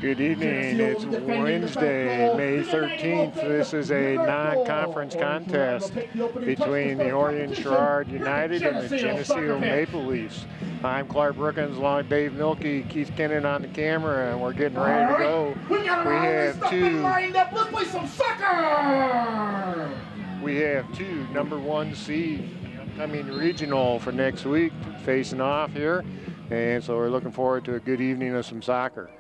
Good evening. It's Wednesday, May 13th. This is a non-conference contest between the Orion-Sherrard United and the Geneseo Maple Leafs. I'm Clark Brookins, along with Dave Milkey, Keith Kennan on the camera, and we're getting ready to go. We have two lined up. Let's play some soccer. We have two #1 seed, regional for next week facing off here. And so we're looking forward to a good evening of some soccer.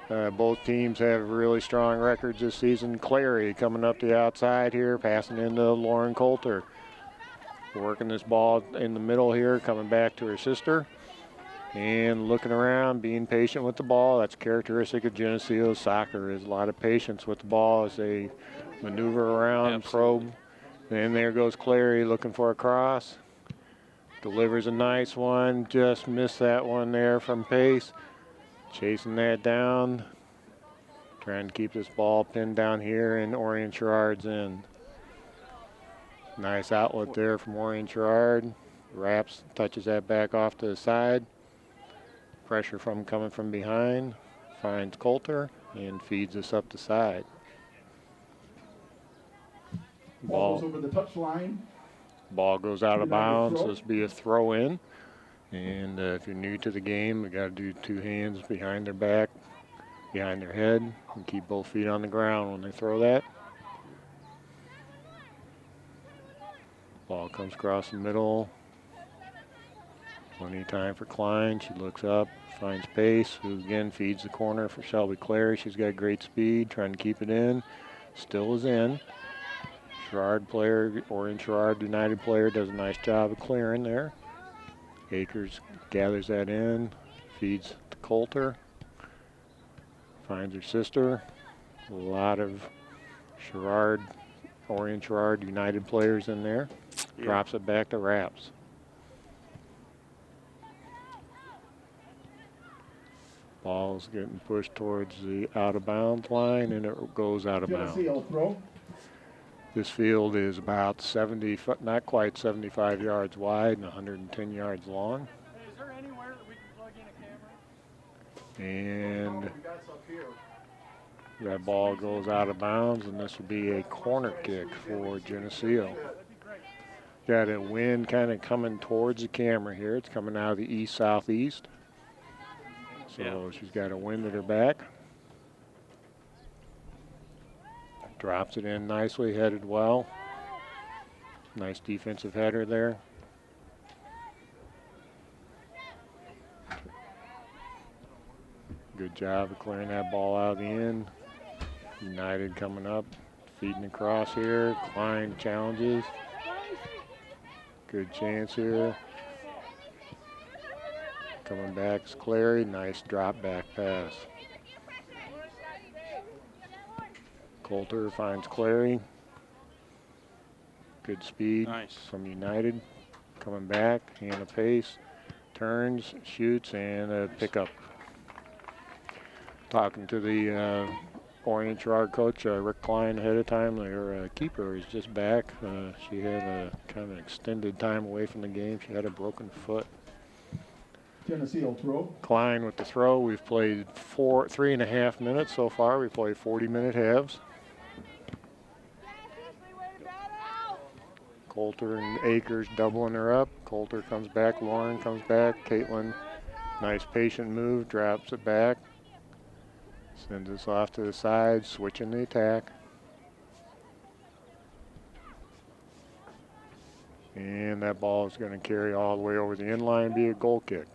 Both teams have really strong records this season. Clary coming up the outside here, passing into Lauren Coulter. Working this ball in the middle here, coming back to her sister. And looking around, being patient with the ball. That's characteristic of Geneseo soccer, is a lot of patience with the ball as they maneuver around, Absolutely. probe. And there goes Clary looking for a cross. Delivers a nice one, just missed that one there from pace. Chasing that down, trying to keep this ball pinned down here in Orion-Sherrard's end. Nice outlet there from Orion-Sherrard. Wraps, touches that back off to the side. Pressure coming from behind. Finds Coulter and feeds us up the side. Ball goes over the touchline. Ball goes out of bounds. This will be a throw in. And if you're new to the game, we got to do two hands behind their back, behind their head, and keep both feet on the ground when they throw that. Ball comes across the middle. Plenty of time for Klein. She looks up, finds pace, who again feeds the corner for Shelby Clary. She's got great speed, trying to keep it in. Still is in. Sherrard player, Orion-Sherrard United player, does a nice job of clearing there. Akers gathers that in, feeds to Coulter, finds her sister. A lot of Sherrard, Orion-Sherrard United players in there. Yeah. Drops it back to Raps. Ball's getting pushed towards the out of bounds line, and it goes out of bounds. Throw. This field is about 70, not quite 75 yards wide and 110 yards long. Is there anywhere that we can plug in a camera? And that ball goes out of bounds, and this will be a corner kick for Geneseo. Got a wind kind of coming towards the camera here. It's coming out of the east-southeast. So she's got a wind at her back. Drops it in nicely, headed well. Nice defensive header there. Good job of clearing that ball out of the end. United coming up, feeding across here. Klein challenges. Good chance here. Coming back is Clary. Nice drop back pass. Coulter finds Clary. Good speed from United. Coming back, hand of pace, turns, shoots, and a pickup. Talking to the Orion-Sherrard coach, Rick Klein, ahead of time. Their keeper is just back. She had a kind of extended time away from the game. She had a broken foot. Geneseo throw. Klein with the throw. We've played 3.5 minutes so far. We played 40-minute halves. Coulter and Akers doubling her up. Coulter comes back, Lauren comes back. Caitlin, nice patient move, drops it back. Sends us off to the side, switching the attack. And that ball is going to carry all the way over the inline, be a goal kick.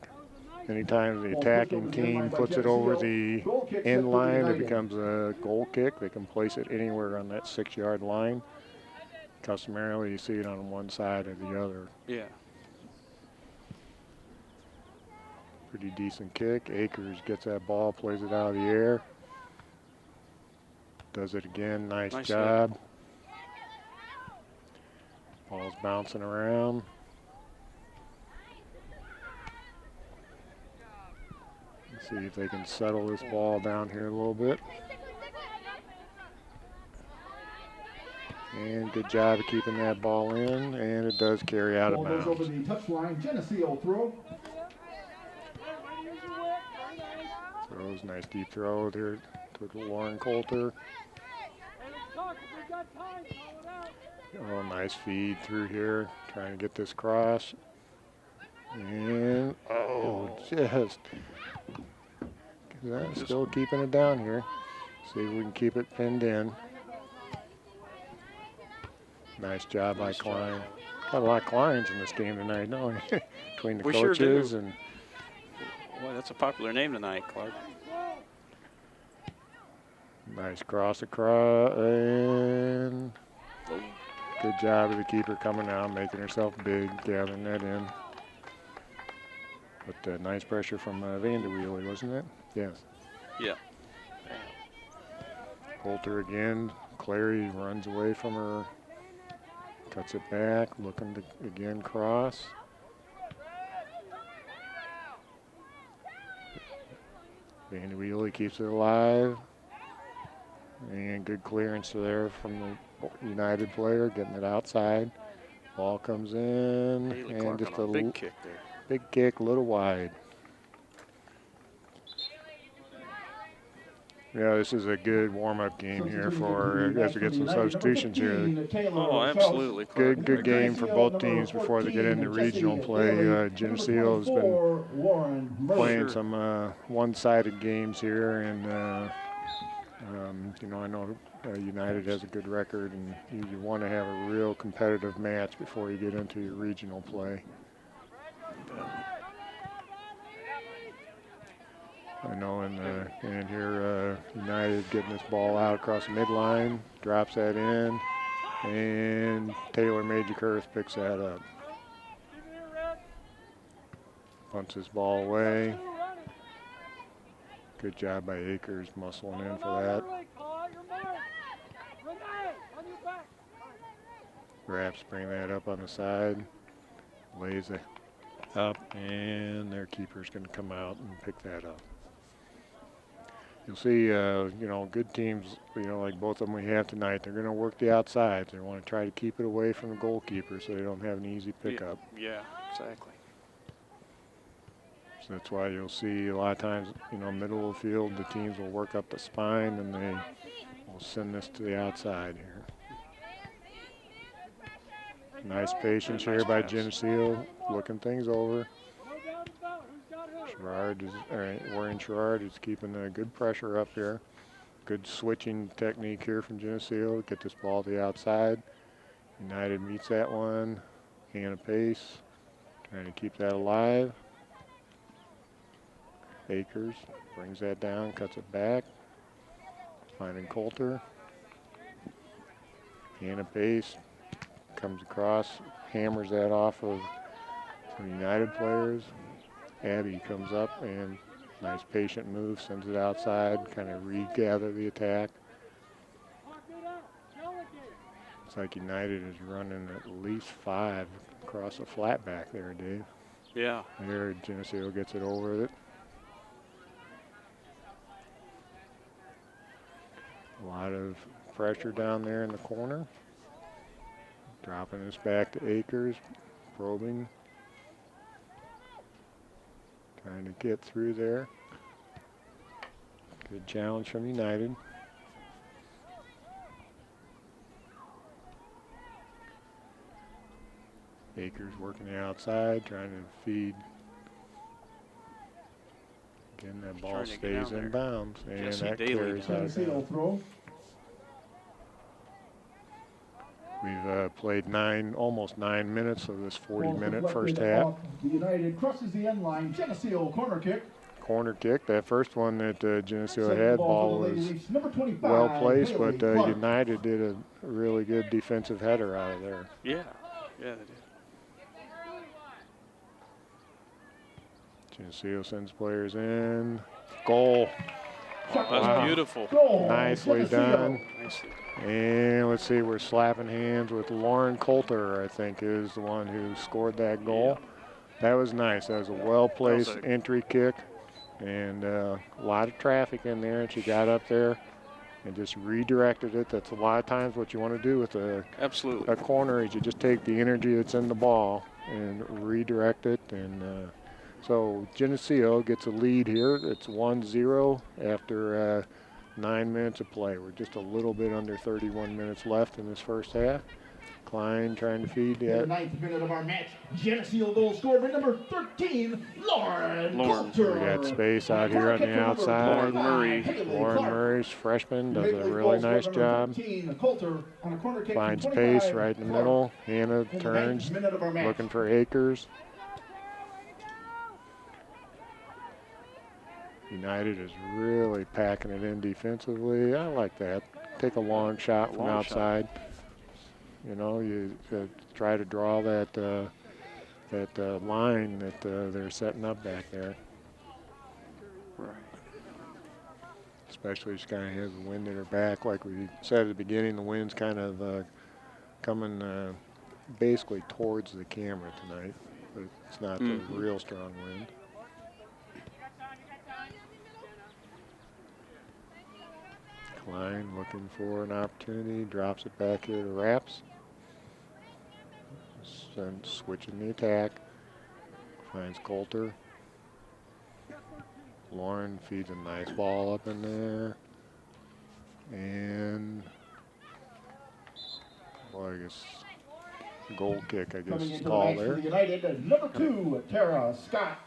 Anytime the attacking team puts it over the end line, it becomes a goal kick. They can place it anywhere on that 6-yard line. Customarily, you see it on one side or the other. Yeah. Pretty decent kick. Akers gets that ball, plays it out of the air. Does it again. Nice job. Ball's bouncing around. Let's see if they can settle this ball down here a little bit. And good job of keeping that ball in, and it does carry out of bounds. Ball goes over the touchline. Geneseo throw. Throws, nice deep throw there. with Lauren Coulter. Oh, nice feed through here. Trying to get this cross. And, oh, just still keeping it down here. See if we can keep it pinned in. Nice job by Klein. Got a lot of Kleins in this game tonight, no? Between the coaches sure and. Boy, that's a popular name tonight, Clark. Nice cross across, and good job of the keeper coming out, making herself big, gathering that in. But nice pressure from Vanderwheeler, wasn't it? Yes. Yeah. Coulter again. Clary runs away from her, cuts it back, looking to again cross. Vanderwheeler keeps it alive. And good clearance there from the United player, getting it outside. Ball comes in, Haley and Clark just on a big kick there. Big kick, a little wide. Yeah, this is a good warm-up game here for as we get some substitutions here. Oh, absolutely. Clark. Good game for both teams before they get into regional play. Geneseo has been playing some one-sided games here, and you know, I know United has a good record, and you want to have a real competitive match before you get into your regional play. I know, and here United getting this ball out across the midline, drops that in, and Taylor Major-Kurth picks that up. Punts this ball away. Good job by Akers muscling in for that. Raps bring that up on the side, lays it up, and their keeper's going to come out and pick that up. You'll see, you know, good teams, you know, like both of them we have tonight, they're going to work the outside. They want to try to keep it away from the goalkeeper so they don't have an easy pickup. Yeah, exactly. So that's why you'll see a lot of times, you know, middle of the field, the teams will work up the spine and they will send this to the outside here. Nice patience here by Geneseo, looking things over. Orion-Sherrard is keeping a good pressure up here. Good switching technique here from Geneseo. Get this ball to the outside. United meets that one. Hannah Pace trying to keep that alive. Akers brings that down, cuts it back. Finding Coulter. Hannah Pace comes across, hammers that off of some United players. Abby comes up and nice patient move, sends it outside, kind of regather the attack. It's like United is running at least 5 across a flat back there, Dave. Yeah. There, Geneseo gets it over it. A lot of pressure down there in the corner. Dropping this back to Akers, probing. Trying to get through there. Good challenge from United. Akers working the outside, trying to feed. Again, that ball stays in bounds, and that carries out. We've played almost 9 minutes of this 40-minute first half. The United crosses the end line. Geneseo corner kick. Corner kick. That first one that Geneseo had, ball was well placed, but United did a really good defensive header out of there. Yeah, they did. Geneseo sends players in. Goal. Oh, that's beautiful. Nicely done. And let's see, we're slapping hands with Lauren Coulter, I think, is the one who scored that goal. Yeah. That was nice. That was a well-placed entry kick, and a lot of traffic in there, and she got up there and just redirected it. That's a lot of times what you want to do with a corner is you just take the energy that's in the ball and redirect it. And so Geneseo gets a lead here. It's 1-0 after 9 minutes of play. We're just a little bit under 31 minutes left in this first half. Klein trying to feed In the the 9th minute of our match, Geneseo goal scored by number 13, Lauren Coulter. We got space out here on the outside. Lauren Murray's freshman does a really nice job. Finds pace right in the middle. Hannah turns, looking for Akers. United is really packing it in defensively. I like that. Take a long shot from outside. You know, you try to draw that line that they're setting up back there. Right. Especially she kind of has the wind in her back. Like we said at the beginning, the wind's kind of coming basically towards the camera tonight, but it's not a real strong wind. Klein looking for an opportunity, drops it back here to Raps. And switching the attack, finds Coulter. Lauren feeds a nice ball up in there. And, well, I guess goal kick, I guess is called there. United, number 2, Tara Scott.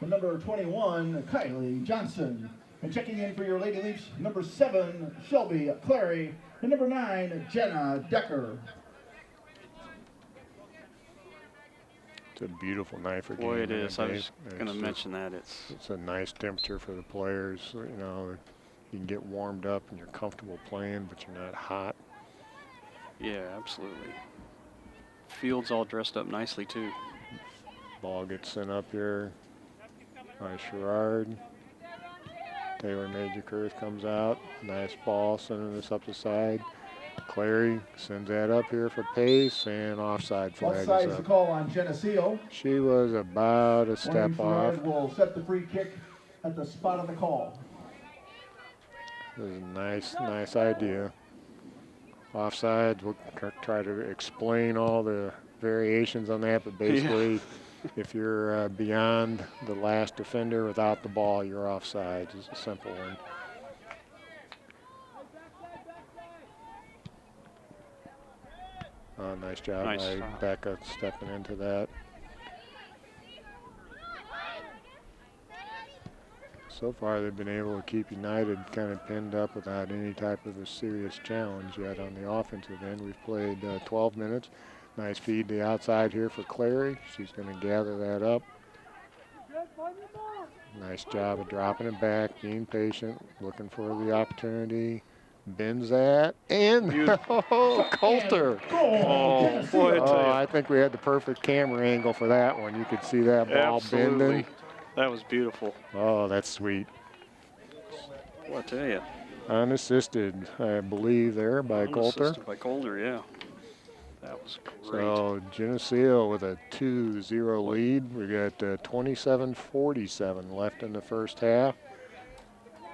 And number 21, Kylie Johnson. And checking in for your Lady Leafs, number 7, Shelby Clary. And number 9, Jenna Decker. It's a beautiful night for game. Boy, it is. I was going to mention that. It's a nice temperature for the players. You know, you can get warmed up and you're comfortable playing, but you're not hot. Yeah, absolutely. Field's all dressed up nicely, too. Ball gets sent up here by Sherrard. Taylor Major-Kurth comes out. Nice ball, sending this up the side. Clary sends that up here for pace, and offside flag is Offside's up. the call on Geneseo. She was about a step off. Orion-Sherrard will set the free kick at the spot of the call. This is a nice idea. Offside, we'll try to explain all the variations on that, but basically, if you're beyond the last defender without the ball, you're offside. It's a simple one. Oh, nice job by Becca stepping into that. So far, they've been able to keep United kind of pinned up without any type of a serious challenge yet on the offensive end. We've played 12 minutes. Nice feed to the outside here for Clary. She's going to gather that up. Nice job of dropping it back, being patient, looking for the opportunity. Bends that, and Coulter. Oh, boy, I think we had the perfect camera angle for that one. You could see that ball bending. That was beautiful. Oh, that's sweet. Well, I tell you. Unassisted, I believe, there by Coulter. Unassisted by Coulter, yeah. That was great. So Geneseo with a 2-0 lead. We got 27:47 left in the first half.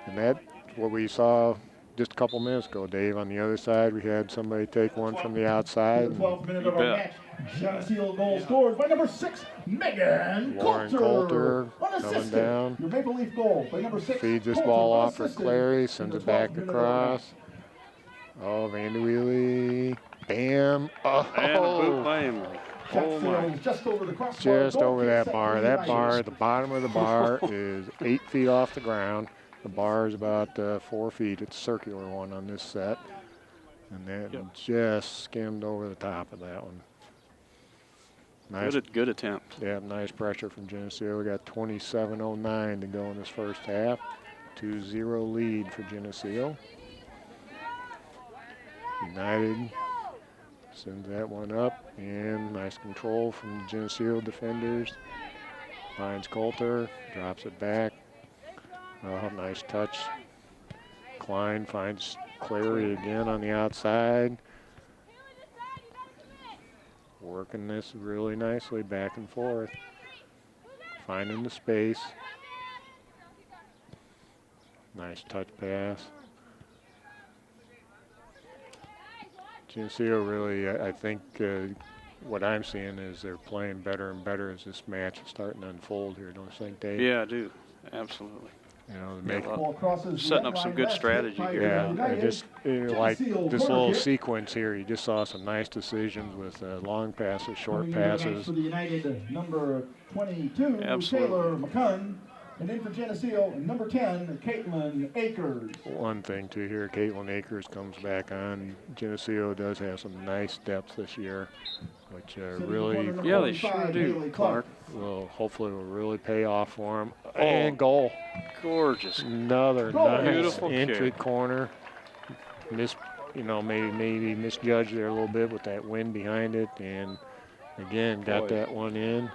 And that's what we saw just a couple minutes ago, Dave. On the other side, we had somebody take one from the outside. The 12th minute of our match, Geneseo goal scored by number 6, Megan Coulter. Coming down. Your Maple Leaf goal by number 6. Feeds this ball off for Clary, sends it back across. Oh, Vanderwheely. Bam. Oh. And a boot by Emily. Oh, my. Just over the crossbar. Just over that bar. That bar at the bottom of the bar is 8 feet off the ground. The bar is about 4 feet. It's a circular one on this set. And that just skimmed over the top of that one. Nice. Good attempt. Yeah, nice pressure from Geneseo. We got 27:09 to go in this first half. 2-0 lead for Geneseo. United sends that one up, and nice control from the Geneseo defenders. Finds Coulter, drops it back. Oh, nice touch. Klein finds Clary again on the outside. Working this really nicely back and forth. Finding the space. Nice touch pass. Geneseo really, I think what I'm seeing is they're playing better and better as this match is starting to unfold here, don't you think, Dave? Yeah, I do. Absolutely. You know, Yeah, make Ball crosses the setting end up some line, good last hit strategy by here. Yeah, United. I just like Geneseo this corner little kick. sequence here. You just saw some nice decisions with long passes, short Coming into the match passes. for the United, number 22, Absolutely. Taylor McCunn. And in for Geneseo, number 10, Caitlin Akers. One thing too here, Caitlin Akers comes back on. Geneseo does have some nice depth this year, which really Yeah, they sure do, Clark. will hopefully will really pay off for them. Oh, And goal. Gorgeous. Another Goal. nice Beautiful entry kick. corner. Maybe misjudged there a little bit with that wind behind it, and again got Boy. that one in.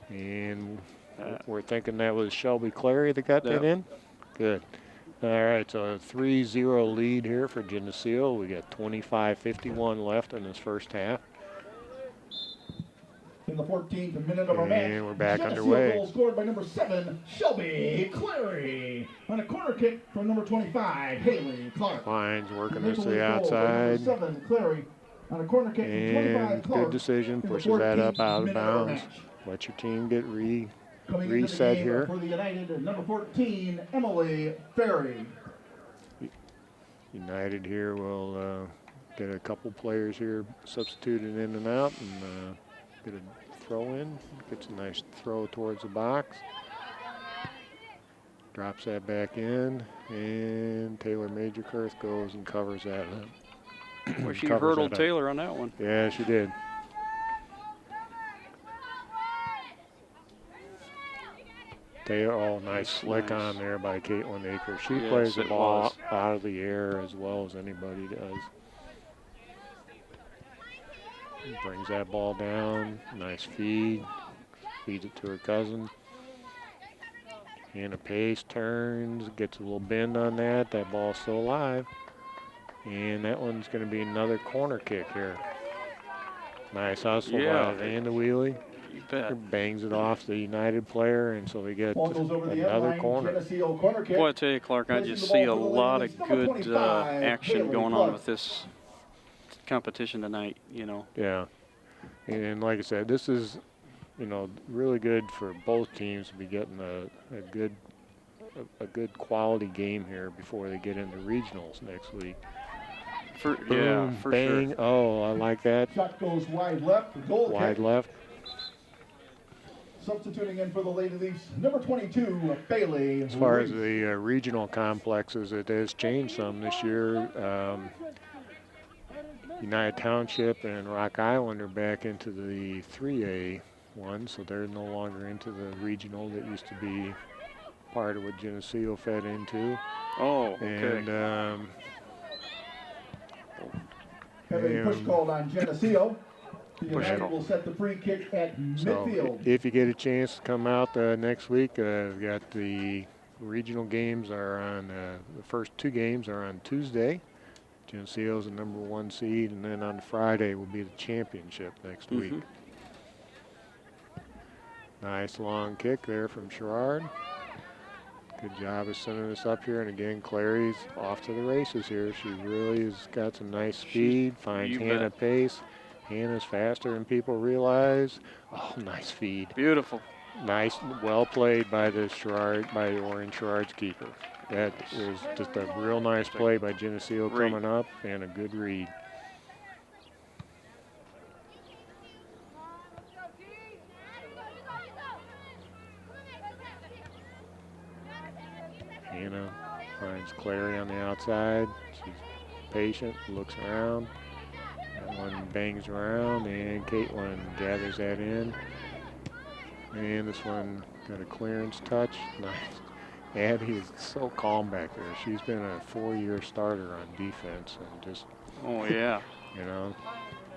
And we're thinking that was Shelby Clary that got that Yep. in. Good. All right, so a 3-0 lead here for Geneseo. We got 25:51 left in this first half. In the 14th minute of our match, And we're back Geneseo underway. goal scored by number 7, Shelby Clary. On a corner kick from number 25, Haley Clark. Lines working this Maple to Leaf the goal by outside. number 7, Clary. On a corner kick from 25, And Clark. good decision, in the pushes that up 14th out of minute our bounds. match. Let your team get Coming into the reset game here. for the United, number 14, Emily Ferry. United here will get a couple players here substituted in and out, and get a throw in. Gets a nice throw towards the box. Drops that back in, and Taylor Majorkirth goes and covers that up. Well, she Covers hurdled that up. Taylor on that one. Yeah, she did. Nice slick Nice. on there by Caitlin Akers. She Yes, plays the it ball was. out of the air as well as anybody does. Brings that ball down. Nice feed. Feeds it to her cousin. Hannah Pace turns, gets a little bend on that. That ball's still alive. And that one's going to be another corner kick here. Nice hustle Yeah. by Van de Wheelie. You bet. Bangs it off the United player, and so we get Ball goes over the end another line. corner. Geneseo corner kick. Boy, I tell you, Clark, I Placing just the see a ball for the lot Ladies, of number good 25, action Haley going Clark. on with this competition tonight, you know. Yeah. And like I said, this is, really good for both teams to be getting a good quality game here before they get into regionals next week. Yeah, Boom, for bang. sure. Oh, I like that. Shot goes wide left. Goal Wide kick. left. Substituting in for the Lady Leafs, number 22, Bailey. As far as Reese. the regional complexes, it has changed some this year. United Township and Rock Island are back into the 3A one, so they're no longer into the regional that used to be part of what Geneseo fed into. Oh, okay. And Having push called on Geneseo. The Push United call. will set the free kick at so midfield. if you get a chance to come out next week, we've got the regional games are on, the first two games are on Tuesday. Geneseo's the number 1 seed, and then on Friday will be the championship next week. Nice long kick there from Sherrard. Good job of sending us up here, and again, Clary's off to the races here. She really has got some nice speed, finds you Hannah bet. Pace. Hannah's faster than people realize. Oh, nice feed. Beautiful. Nice, well played by the Orion-Sherrard's keeper. That is just a real nice play by Geneseo Great. coming up, and a good read. Hannah finds Clary on the outside. She's patient, looks around. That one bangs around, and Caitlin gathers that in. And this one got a clearance touch. Nice. Abby is so calm back there. She's been a 4-year starter on defense and just, Oh, yeah.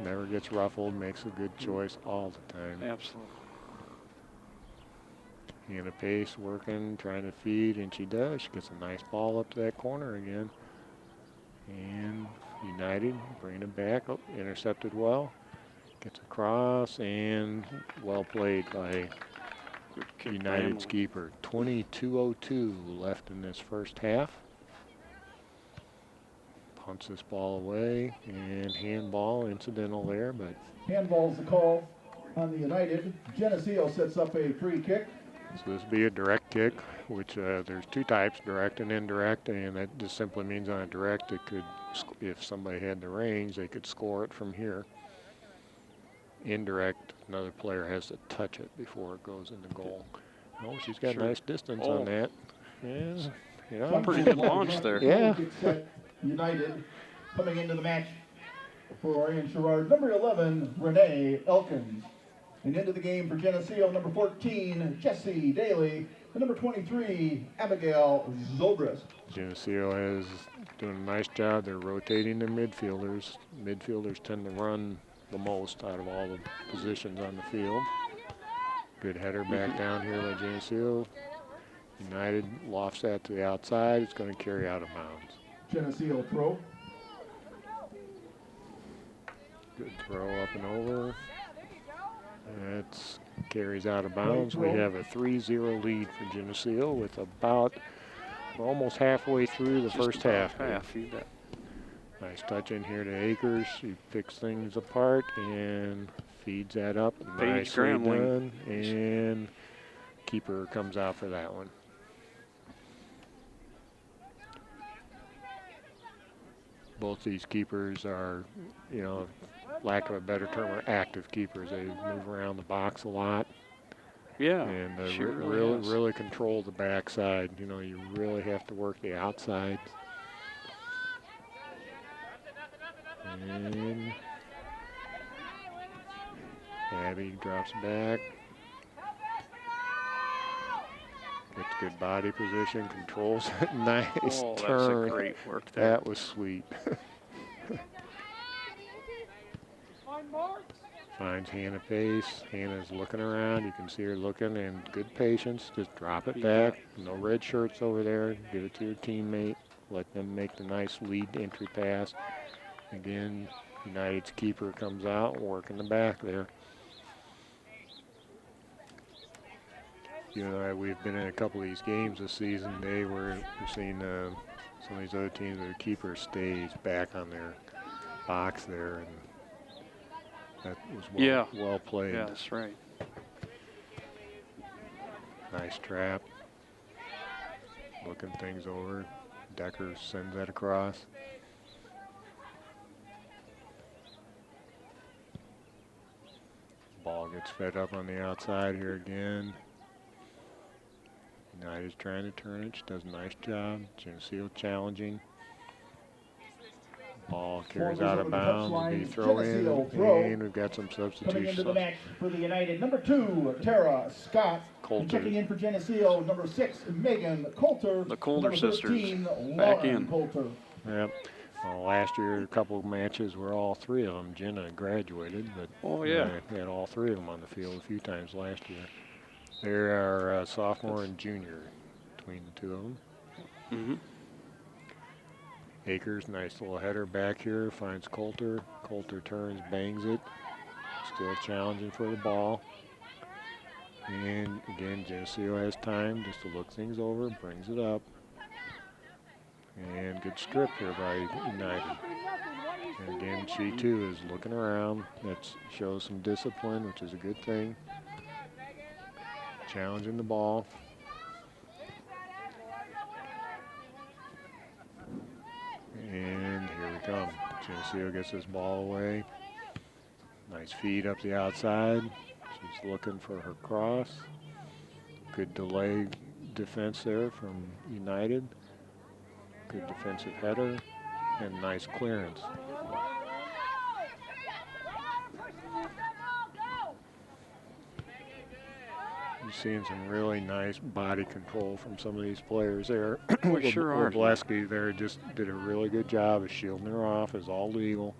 never gets ruffled, makes a good choice all the time. Absolutely. Hannah Pace working, trying to feed, and she does. She gets a nice ball up to that corner again. And United bringing it back, intercepted well. Gets across, and well played by Good kick by United's Emily. keeper. 22:02 left in this first half. Punts this ball away, and handball incidental there, but Handball's the call. on the United. Geneseo sets up a free kick. So this would be a direct kick, which there's two types, direct and indirect, and that just simply means on a direct, it could, if somebody had the range, they could score it from here. Indirect, another player has to touch it before it goes in the goal. Oh, she's got Sure. nice distance on that. Yeah, you know, Pretty good launch there. Yeah. United coming into the match for Orion-Sherrard, number 11, Renee Elkins. And into the game for Geneseo, number 14, Jessie Daly. And number 23, Abigail Zobrist. Geneseo is doing a nice job. They're rotating their midfielders. Midfielders tend to run the most out of all the positions on the field. Good header back down here by Geneseo. United lofts that to the outside. It's going to carry out of bounds. Geneseo throw. Good throw up and over. That carries out of bounds. We have a 3-0 lead for Geneseo with about almost halfway through the first half. Nice touch in here to Akers. She picks things apart and feeds that up. Nicely done. And keeper comes out for that one. Both these keepers are, you know, lack of a better term, are active keepers. They move around the box a lot. Yeah, and really, really control the backside. You know, you really have to work the outside. And Abby drops back. Gets good body position, controls it. Nice turn. That's a great work there. That was sweet. Finds Hannah pace. Hannah's looking around. You can see her looking, and good patience. Just drop it back. No red shirts over there. Give it to your teammate. Let them make the nice lead entry pass. Again, United's keeper comes out, working the back there. You know, we've been in a couple of these games this season. We've seen some of these other teams where the keeper stays back on their box there, and that was well played. Yeah, that's right. Nice trap. Looking things over. Decker sends that across. Ball gets fed up on the outside here again. United's trying to turn it. She does a nice job. Geneseo challenging. Ball carries out of bounds. It'll be throw in, and we've got some substitutions. Coming into the match for the United, number 2, Tara Scott. Coulter. And checking in for Geneseo, number 6, Megan Coulter. The Coulter sisters 13, back in. Coulter. Yep. Well, last year, a couple of matches where all three of them, Jenna graduated, but they had all three of them on the field a few times last year. They are sophomore and junior between the two of them. Mm-hmm. Akers, nice little header back here, finds Coulter. Coulter turns, bangs it. Still challenging for the ball. And again, Geneseo has time just to look things over, brings it up. And good strip here by United. And again, she too is looking around. That shows some discipline, which is a good thing. Challenging the ball. And here we come. Geneseo gets this ball away. Nice feed up the outside. She's looking for her cross. Good delay defense there from United. Good defensive header and nice clearance. You're seeing some really nice body control from some of these players there. We sure are. Lebleski there just did a really good job of shielding her off. It's all legal.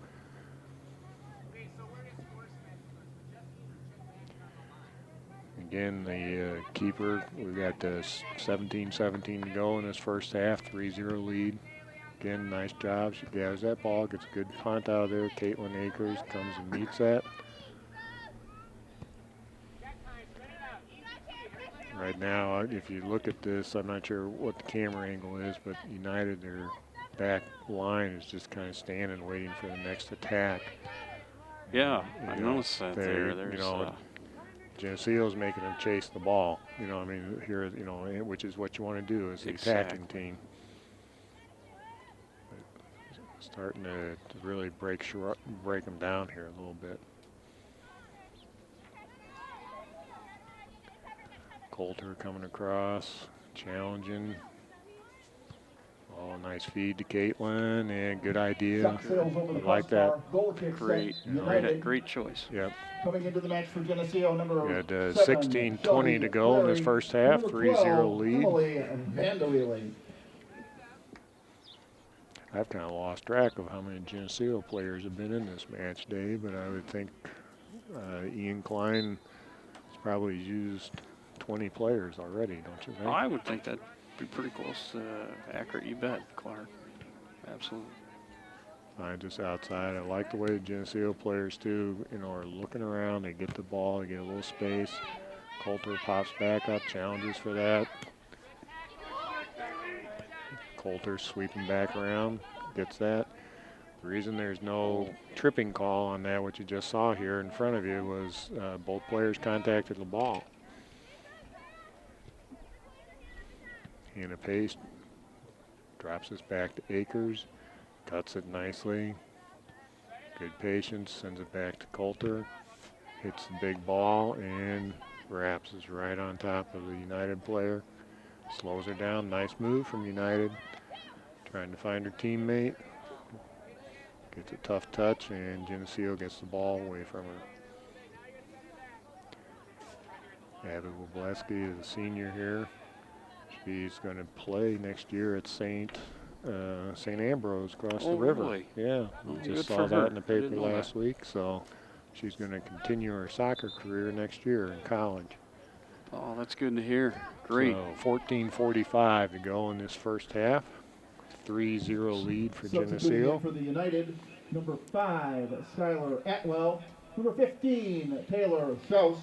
Again, the keeper, we've got 17-17 to go in this first half, 3-0 lead. Again, nice job. She gathers that ball, gets a good punt out of there. Caitlin Akers comes and meets that. Right now, if you look at this, I'm not sure what the camera angle is, but United, their back line is just kind of standing waiting for the next attack. Yeah, I You know, noticed that they, there. you There's, know, Geneseo's making them chase the ball. You know, I mean, here, you know, which is what you want to do as the attacking Exactly. team. Starting to really break them down here a little bit. Coulter coming across, challenging. Oh, nice feed to Caitlin, and good idea. Duck sails over the I like that. crossbar. Goal kick great, set. United. great choice. Yep. Coming into the match for Geneseo, number We had 7, 16:20 to go in this Clary, first half, number 3-0 12, lead. Emily Vanderweiling. I've kind of lost track of how many Geneseo players have been in this match, Dave, but I would think Ian Klein has probably used 20 players already, don't you think? I would think that'd be pretty close to accurate. You bet, Clark. Absolutely. Fine, just outside. I like the way the Geneseo players, too, you know, are looking around. They get the ball, they get a little space. Coulter pops back up, challenges for that. Coulter sweeping back around, gets that. The reason there's no tripping call on that, what you just saw here in front of you, was both players contacted the ball. Hannah Pace drops this back to Akers, cuts it nicely. Good patience, sends it back to Coulter. Hits the big ball and wraps is right on top of the United player. Slows her down, nice move from United. Trying to find her teammate. Gets a tough touch, and Geneseo gets the ball away from her. Abby Wobleski is a senior here. She's going to play next year at St. Ambrose across the river. Really? Yeah, Oh, we good just for saw her. that in the I didn't paper know last week, so she's going to continue her soccer career next year in college. Oh, that's good to hear. Great. So 14:45 to go in this first half. 3-0 lead for Substituting Geneseo. in for the United, number 5, Skylar Atwell. Number 15, Taylor Schaus.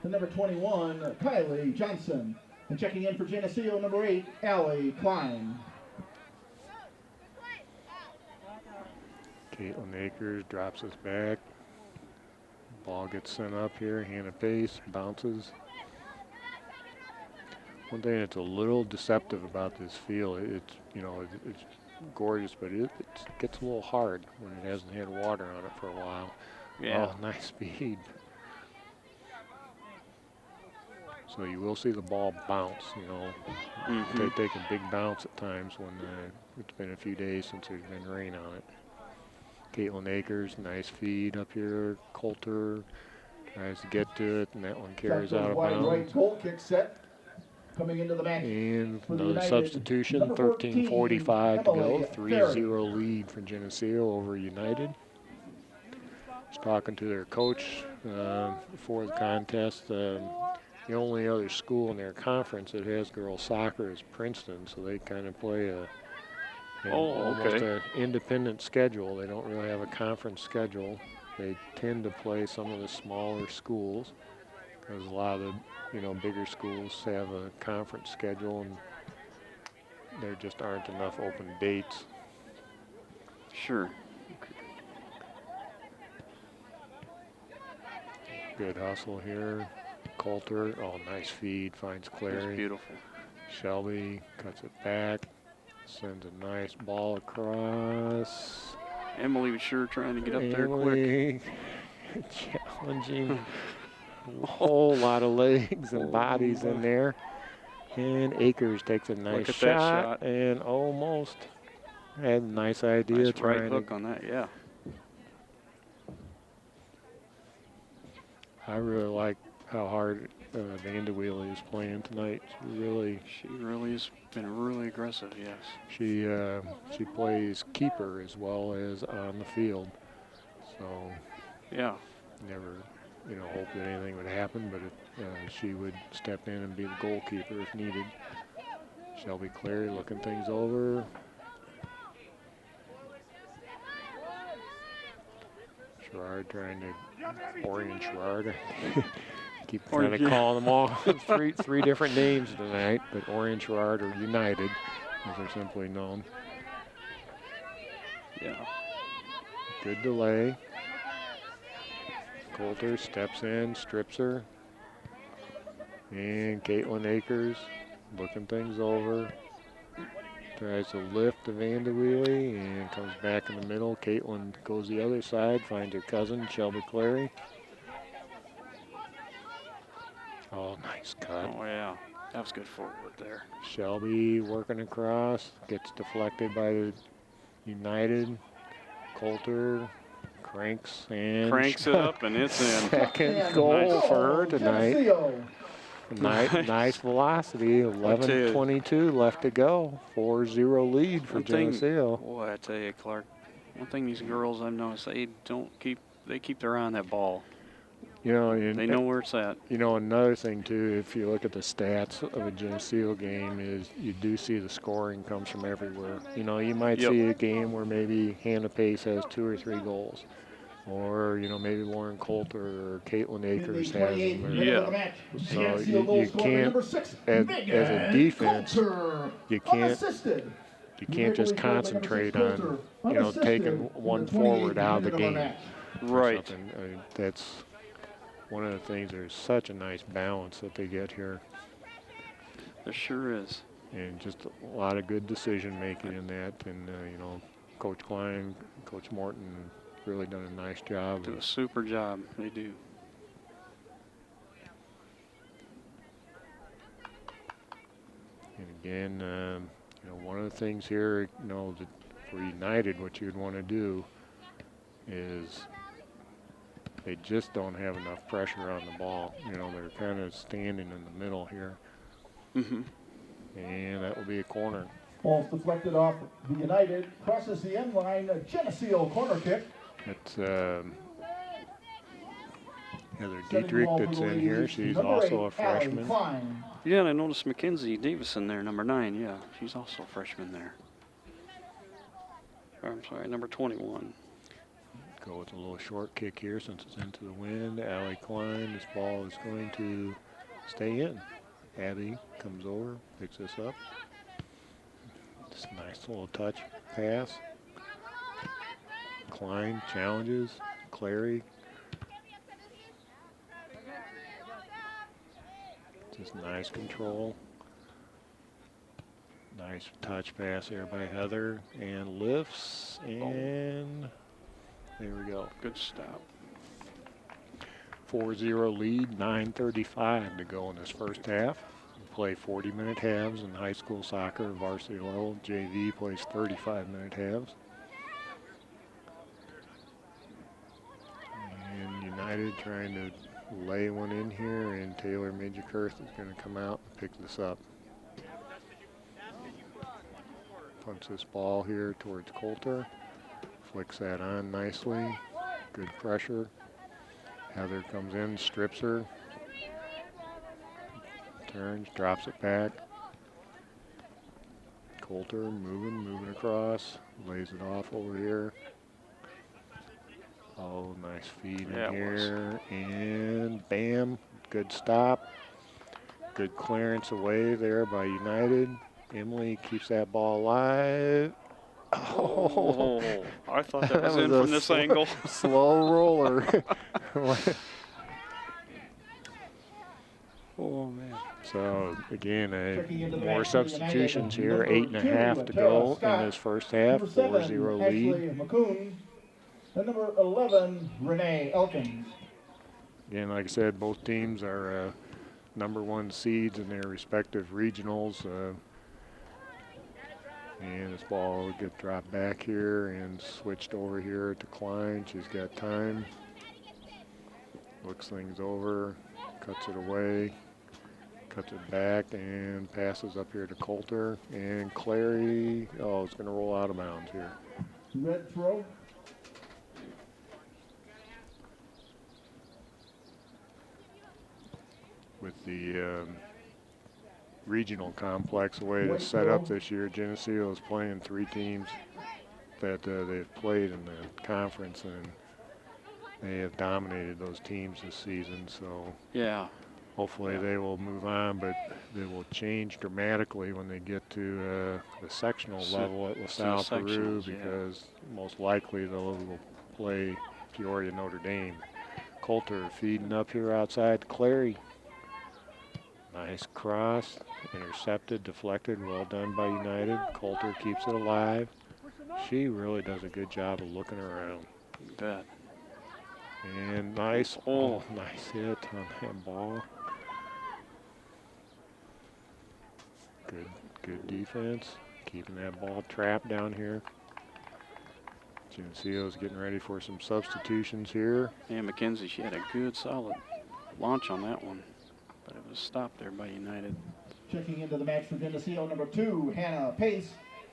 And number 21, Kylie Johnson. And checking in for Geneseo, number 8, Allie Klein. Caitlin Akers drops us back. Ball gets sent up here. Hannah Pace bounces. One thing that's a little deceptive about this field, it's, you know, it's gorgeous, but it gets a little hard when it hasn't had water on it for a while. Yeah. Oh, nice speed. So you will see the ball bounce, you know. They take a big bounce at times when it's been a few days since there's been rain on it. Caitlin Akers, nice feed up here. Coulter tries to get to it, and that one carries out of wide bounds. right goal kick set. Coming into the match. And for the another United, substitution, number 14, 13:45 to go. Emily 3-0 lead for Geneseo over United. Just talking to their coach before the contest. The only other school in their conference that has girls soccer is Princeton, so they kind of play almost an independent schedule. They don't really have a conference schedule. They tend to play some of the smaller schools because a lot of the bigger schools have a conference schedule, and there just aren't enough open dates. Sure. Good hustle here. Coulter, oh, nice feed, finds Clary. That's beautiful. Shelby cuts it back, sends a nice ball across. Emily was sure trying to get up there quick. Challenging. A whole lot of legs and bodies in there. And Akers takes a nice shot and almost had a nice idea. Nice right hook on that, yeah. I really like how hard Vanderweiler is playing tonight. She really has been really aggressive, yes. She plays keeper as well as on the field. So yeah, never hope that anything would happen, but she would step in and be the goalkeeper if needed. Shelby Clary looking things over. Sherrard trying to, Orion-Sherrard. Keep kind of calling them all three different names tonight, but Orion-Sherrard or United, as they're simply known. Yeah. Good delay. Coulter steps in, strips her. And Caitlin Akers looking things over. Tries to lift the Vanderwheelie and comes back in the middle. Caitlin goes the other side, finds her cousin, Shelby Clary. Oh, nice cut. Oh, yeah. That was good forward there. Shelby working across, gets deflected by the United. Coulter cranks and Cranks it up, and it's in. second goal for her tonight. Geneseo. Nice velocity. 11:22 left to go. 4-0 lead for Geneseo. Boy, I tell you, Clark, one thing these girls I've noticed, they keep their eye on that ball. You know, They know where it's at. You know, another thing too, if you look at the stats of a Geneseo game, is you do see the scoring comes from everywhere. You know, you might see a game where maybe Hannah Pace has 2 or 3 goals, or you know maybe Lauren Coulter or Caitlin Akers has them. Or, so you can't, as a defense, you can't just concentrate on taking one forward out of the game. Right. I mean, that's one of the things. There's such a nice balance that they get here. There sure is. And just a lot of good decision making in that. And, you know, Coach Klein, Coach Morton really done a nice job. Do a super job. They do. And again, you know, one of the things here, you know, that for United, what you'd want to do is they just don't have enough pressure on the ball. You know, they're kind of standing in the middle here. Mm-hmm. And that will be a corner. Ball's deflected off the United, crosses the end line, a Geneseo corner kick. It's Heather Dietrich that's in here. She's also a freshman. Yeah, and I noticed Mackenzie Davison there, number 9. Yeah, she's also a freshman there. Or, I'm sorry, number 21. Go with a little short kick here since it's into the wind. Allie Klein, this ball is going to stay in. Abby comes over, picks this up. Just a nice little touch pass. Klein challenges. Clary. Just nice control. Nice touch pass here by Heather. And lifts. And there we go. Good stop. 4-0 lead, 9:35 to go in this first half. We play 40-minute halves in high school soccer, varsity level. JV plays 35-minute halves. And United trying to lay one in here, and Taylor Majorkirth is going to come out and pick this up. Punch this ball here towards Coulter. Flicks that on nicely. Good pressure. Heather comes in, strips her. Turns, drops it back. Coulter moving across. Lays it off over here. Oh, nice feed in here. And bam, good stop. Good clearance away there by United. Emily keeps that ball alive. Oh, I thought that was in from this angle. Slow roller. Oh, man. So, again, more substitutions here. 8.5 to go in this first half. 4-0 lead. McCoon, and number 11, Renee Elkins. Again, like I said, both teams are #1 seeds in their respective regionals. And this ball will get dropped back here and switched over here to Klein. She's got time. Looks things over, cuts it away, cuts it back, and passes up here to Coulter. And Clary, it's going to roll out of bounds here. Red throw. With the regional complex, the way it's set up this year, Geneseo is playing 3 teams that they've played in the conference, and they have dominated those teams this season. So yeah, hopefully they will move on, but they will change dramatically when they get to the sectional level at LaSalle Peru, because most likely they'll play Peoria Notre Dame. Coulter feeding up here outside Clary. Nice cross, intercepted, deflected, well done by United. Coulter keeps it alive. She really does a good job of looking around. You bet. And nice, oh, nice hit on that ball. Good defense, keeping that ball trapped down here. Geneseo's getting ready for some substitutions here. Yeah, Mackenzie, she had a good, solid launch on that one, but it was stopped there by United. Checking into the match for Geneseo, number 2, Hannah Pace.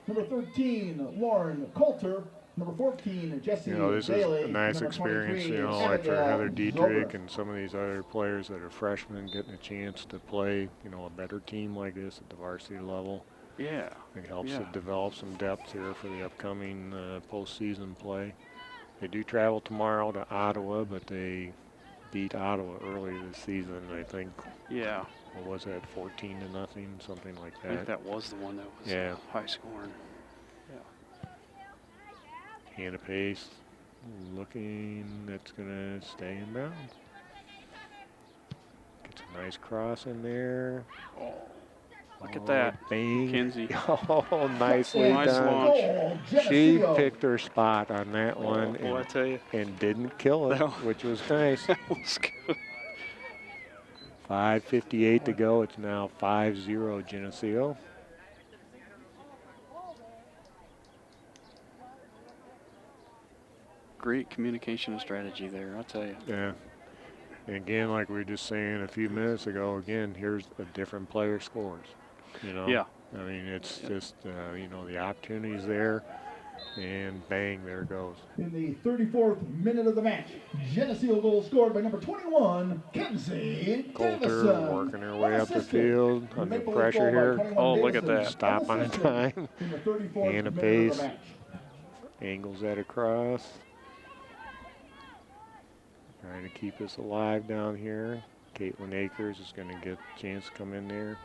Number 13, Lauren Coulter. Number 14, Jessie This Bailey. is a nice Number experience, 23, like for Abigail Heather Dietrich Zobrist. and some of these other players that are freshmen getting a chance to play, a better team like this at the varsity level. Yeah. It helps to develop some depth here for the upcoming postseason play. They do travel tomorrow to Ottawa, but they beat Ottawa early this season, I think. Yeah. What was that, 14-0, something like that? I think that was the one that was high scoring. Yeah. Hannah Pace looking, that's going to stay in bounds. Gets a nice cross in there. Oh, look at that. Bang. Mackenzie. Oh, nicely Nice done. launch. She picked her spot on that one Boy, I tell you. and didn't kill it, which was nice. That was good. 5:58 to go. It's now 5-0 Geneseo. Great communication and strategy there, I'll tell you. Yeah. And again, like we were just saying a few minutes ago, again, here's a different player scores. Yeah. I mean, it's just, the opportunity's there, and bang, there it goes. In the 34th minute of the match, Geneseo goal scored by number 21, Kenzie Coulter Davison. working her way up the field under pressure here. Oh, look at that. Stop on time. In the 34th Hannah minute Pace of the match. angles that across. Trying to keep us alive down here. Caitlin Akers is going to get a chance to come in there.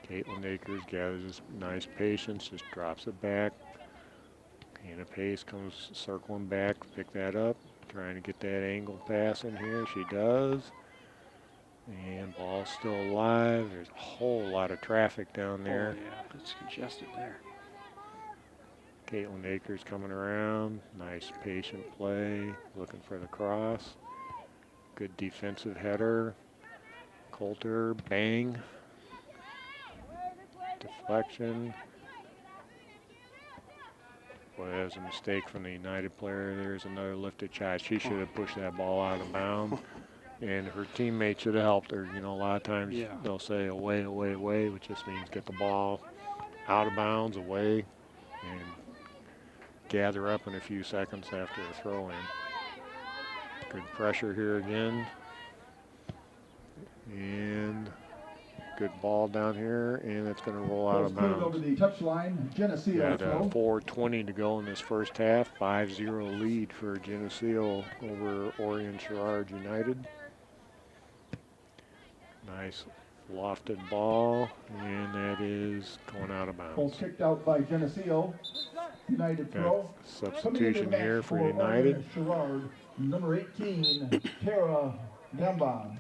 Caitlin Akers gathers this nice patience, just drops it back. Hannah Pace comes circling back, pick that up, trying to get that angle pass in here. She does. And ball's still alive. There's a whole lot of traffic down there. Oh, yeah, it's congested there. Caitlin Akers coming around. Nice patient play, looking for the cross. Good defensive header. Coulter, bang. Deflection. Boy, that was a mistake from the United player. There's another lifted shot. She should have pushed that ball out of bounds. And her teammate should have helped her. A lot of times they'll say away, away, away, which just means get the ball out of bounds, away, and gather up in a few seconds after a throw in. Good pressure here again. And good ball down here, and it's going to roll out of bounds. Over the touchline, Geneseo. 4:20 to go in this first half. 5-0 lead for Geneseo over Orion-Sherrard United. Nice lofted ball, and that is going out of bounds. Ball kicked out by Geneseo. United throw. Substitution here for United. Orion-Sherrard, number 18, Tara Gamba.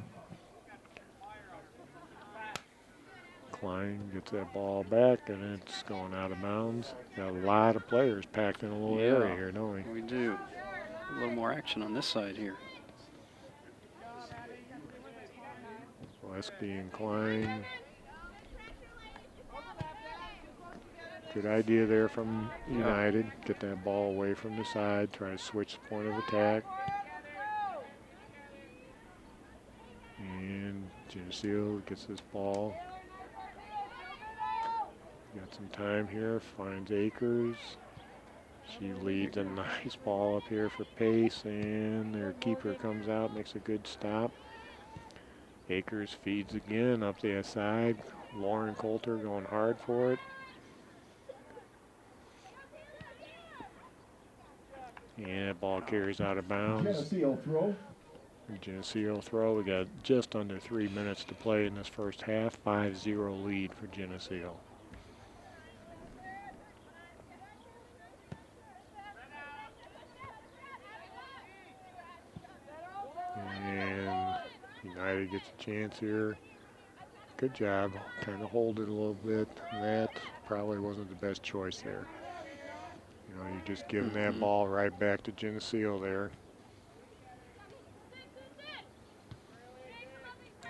Klein gets that ball back, and it's going out of bounds. Got a lot of players packed in a little area here, don't we? We do. A little more action on this side here. Westby and Klein. Good idea there from United. Get that ball away from the side, try to switch the point of attack. And Geneseo gets this ball. Got some time here, finds Akers. She leads a nice ball up here for Pace, and their keeper comes out, makes a good stop. Akers feeds again up the side. Lauren Coulter going hard for it. And that ball carries out of bounds. Geneseo throw. Geneseo throw. We got just under 3 minutes to play in this first half. 5-0 lead for Geneseo. And United gets a chance here. Good job. Kind of hold it a little bit. That probably wasn't the best choice there. You know, you're just giving that ball right back to Geneseo there.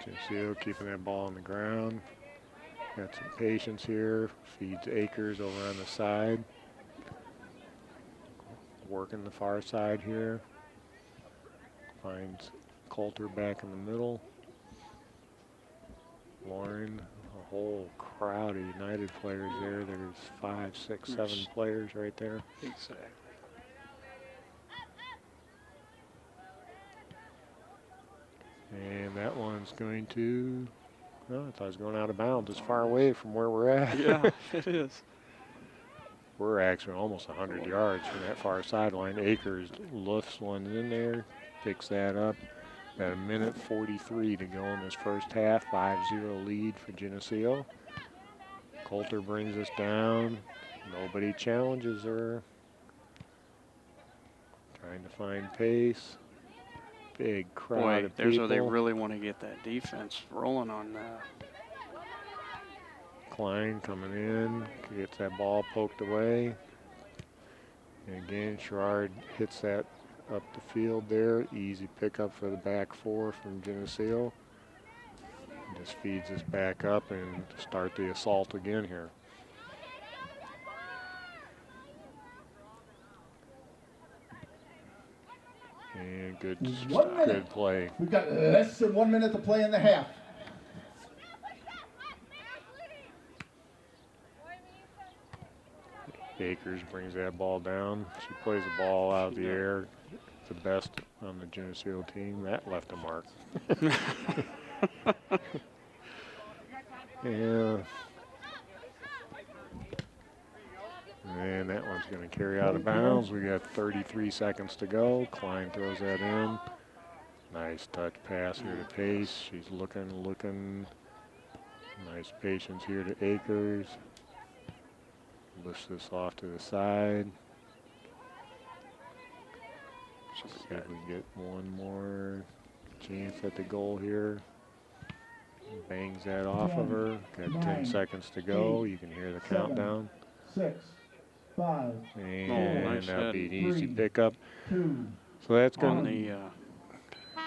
Geneseo keeping that ball on the ground. Got some patience here. Feeds Akers over on the side. Working the far side here. Finds Coulter back in the middle. Lauren, a whole crowd of United players there. There's 5, 6, 7 players right there. Exactly. And that one's going to, oh, I thought it was going out of bounds. It's far away from where we're at. Yeah, it is. We're actually almost 100 yards from that far sideline. Akers lifts one in there, picks that up. About 1:43 to go in this first half. 5-0 lead for Geneseo. Coulter brings us down. Nobody challenges her. Trying to find pace. Big crowd Boy, of there's people. where they really want to get that defense rolling on that. Klein coming in, gets that ball poked away. And again, Sherrard hits that up the field there. Easy pickup for the back four from Geneseo. Just feeds us back up and start the assault again here. And good play. We've got less than 1 minute to play in the half. Akers brings that ball down. She plays the ball out of the air. The best on the Geneseo team. That left a mark. Yeah. And that one's going to carry out of bounds. We got 33 seconds to go. Klein throws that in. Nice touch pass here to Pace. She's looking. Nice patience here to Akers. Lifts this off to the side. See if we get one more chance at the goal here. Bangs that off of her. Got 10 seconds to go. You can hear the countdown. 6, 5. And nice that'll hit. be an easy pickup. 2. So that's On going the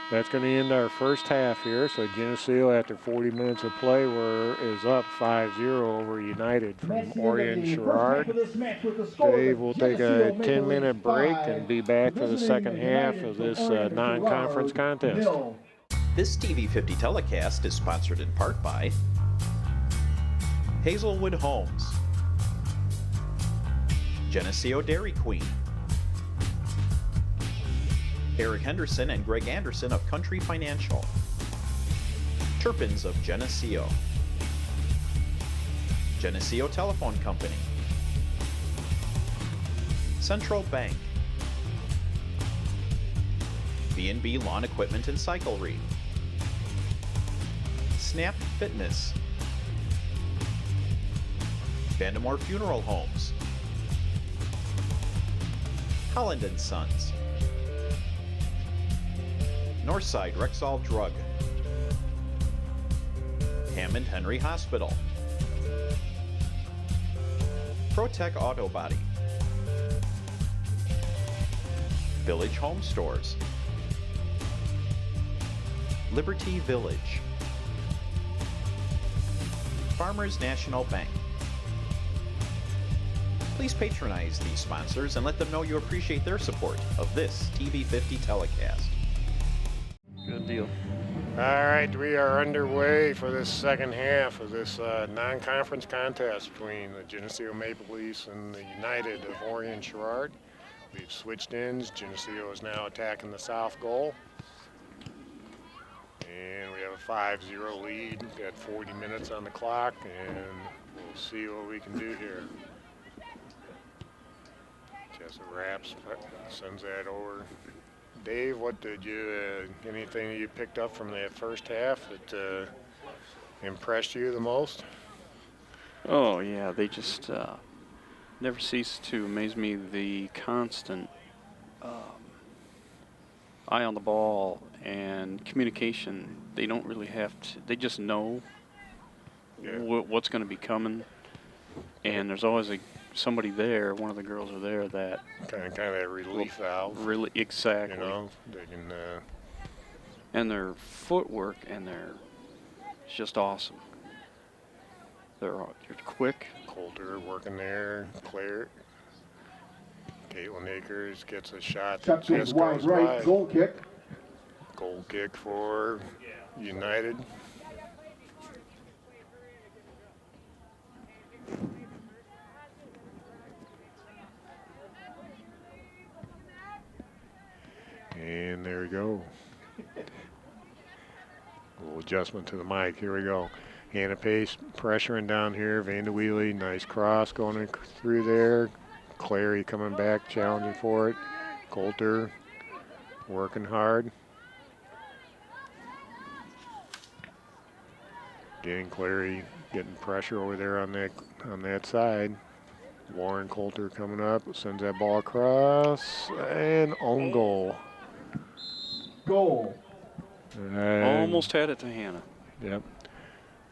to end our first half here. So Geneseo, after 40 minutes of play, is up 5-0 over United from Orion-Sherrard. Dave will take a 10-minute break and be back for the second half of this non-conference contest. This TV50 telecast is sponsored in part by Hazelwood Homes, Geneseo Dairy Queen, Eric Henderson and Greg Anderson of Country Financial, Turpins of Geneseo, Geneseo Telephone Company, Central Bank, B&B Lawn Equipment and Cyclery, Snap Fitness, Vandemore Funeral Homes, Holland & Sons, Northside Rexall Drug, Hammond Henry Hospital, ProTech Auto Body, Village Home Stores, Liberty Village, Farmers National Bank. Please patronize these sponsors and let them know you appreciate their support of this TV50 telecast. good deal. All right, we are underway for this second half of this non-conference contest between the Geneseo Maple Leafs and the United of Orion-Sherrard. We've switched ends. Geneseo is now attacking the south goal. And we have a 5-0 lead. We've got 40 minutes on the clock, and we'll see what we can do here. Jessa Raps sends that over Dave, what did you, anything you picked up from that first half that impressed you the most? Oh, yeah, they just never cease to amaze me, the constant eye on the ball and communication. They don't really have to, they just know what's going to be coming. And there's always somebody there, one of the girls are there that Kind of that relief valve. really, exactly. You know, they can. And their footwork and it's just awesome. They're quick. Coulter working there. Claire. Caitlin Akers gets a shot Shot that goes just wide goes right, wide. goal kick. Goal kick for United. And there we go. A little adjustment to the mic. Here we go. Hannah Pace pressuring down here. Van de Wheelie, nice cross going through there. Clary coming back, challenging for it. Coulter working hard. Again, Clary getting pressure over there on that side. Lauren Coulter coming up, sends that ball across, and own goal. Goal. Almost had it to Hannah. Yep.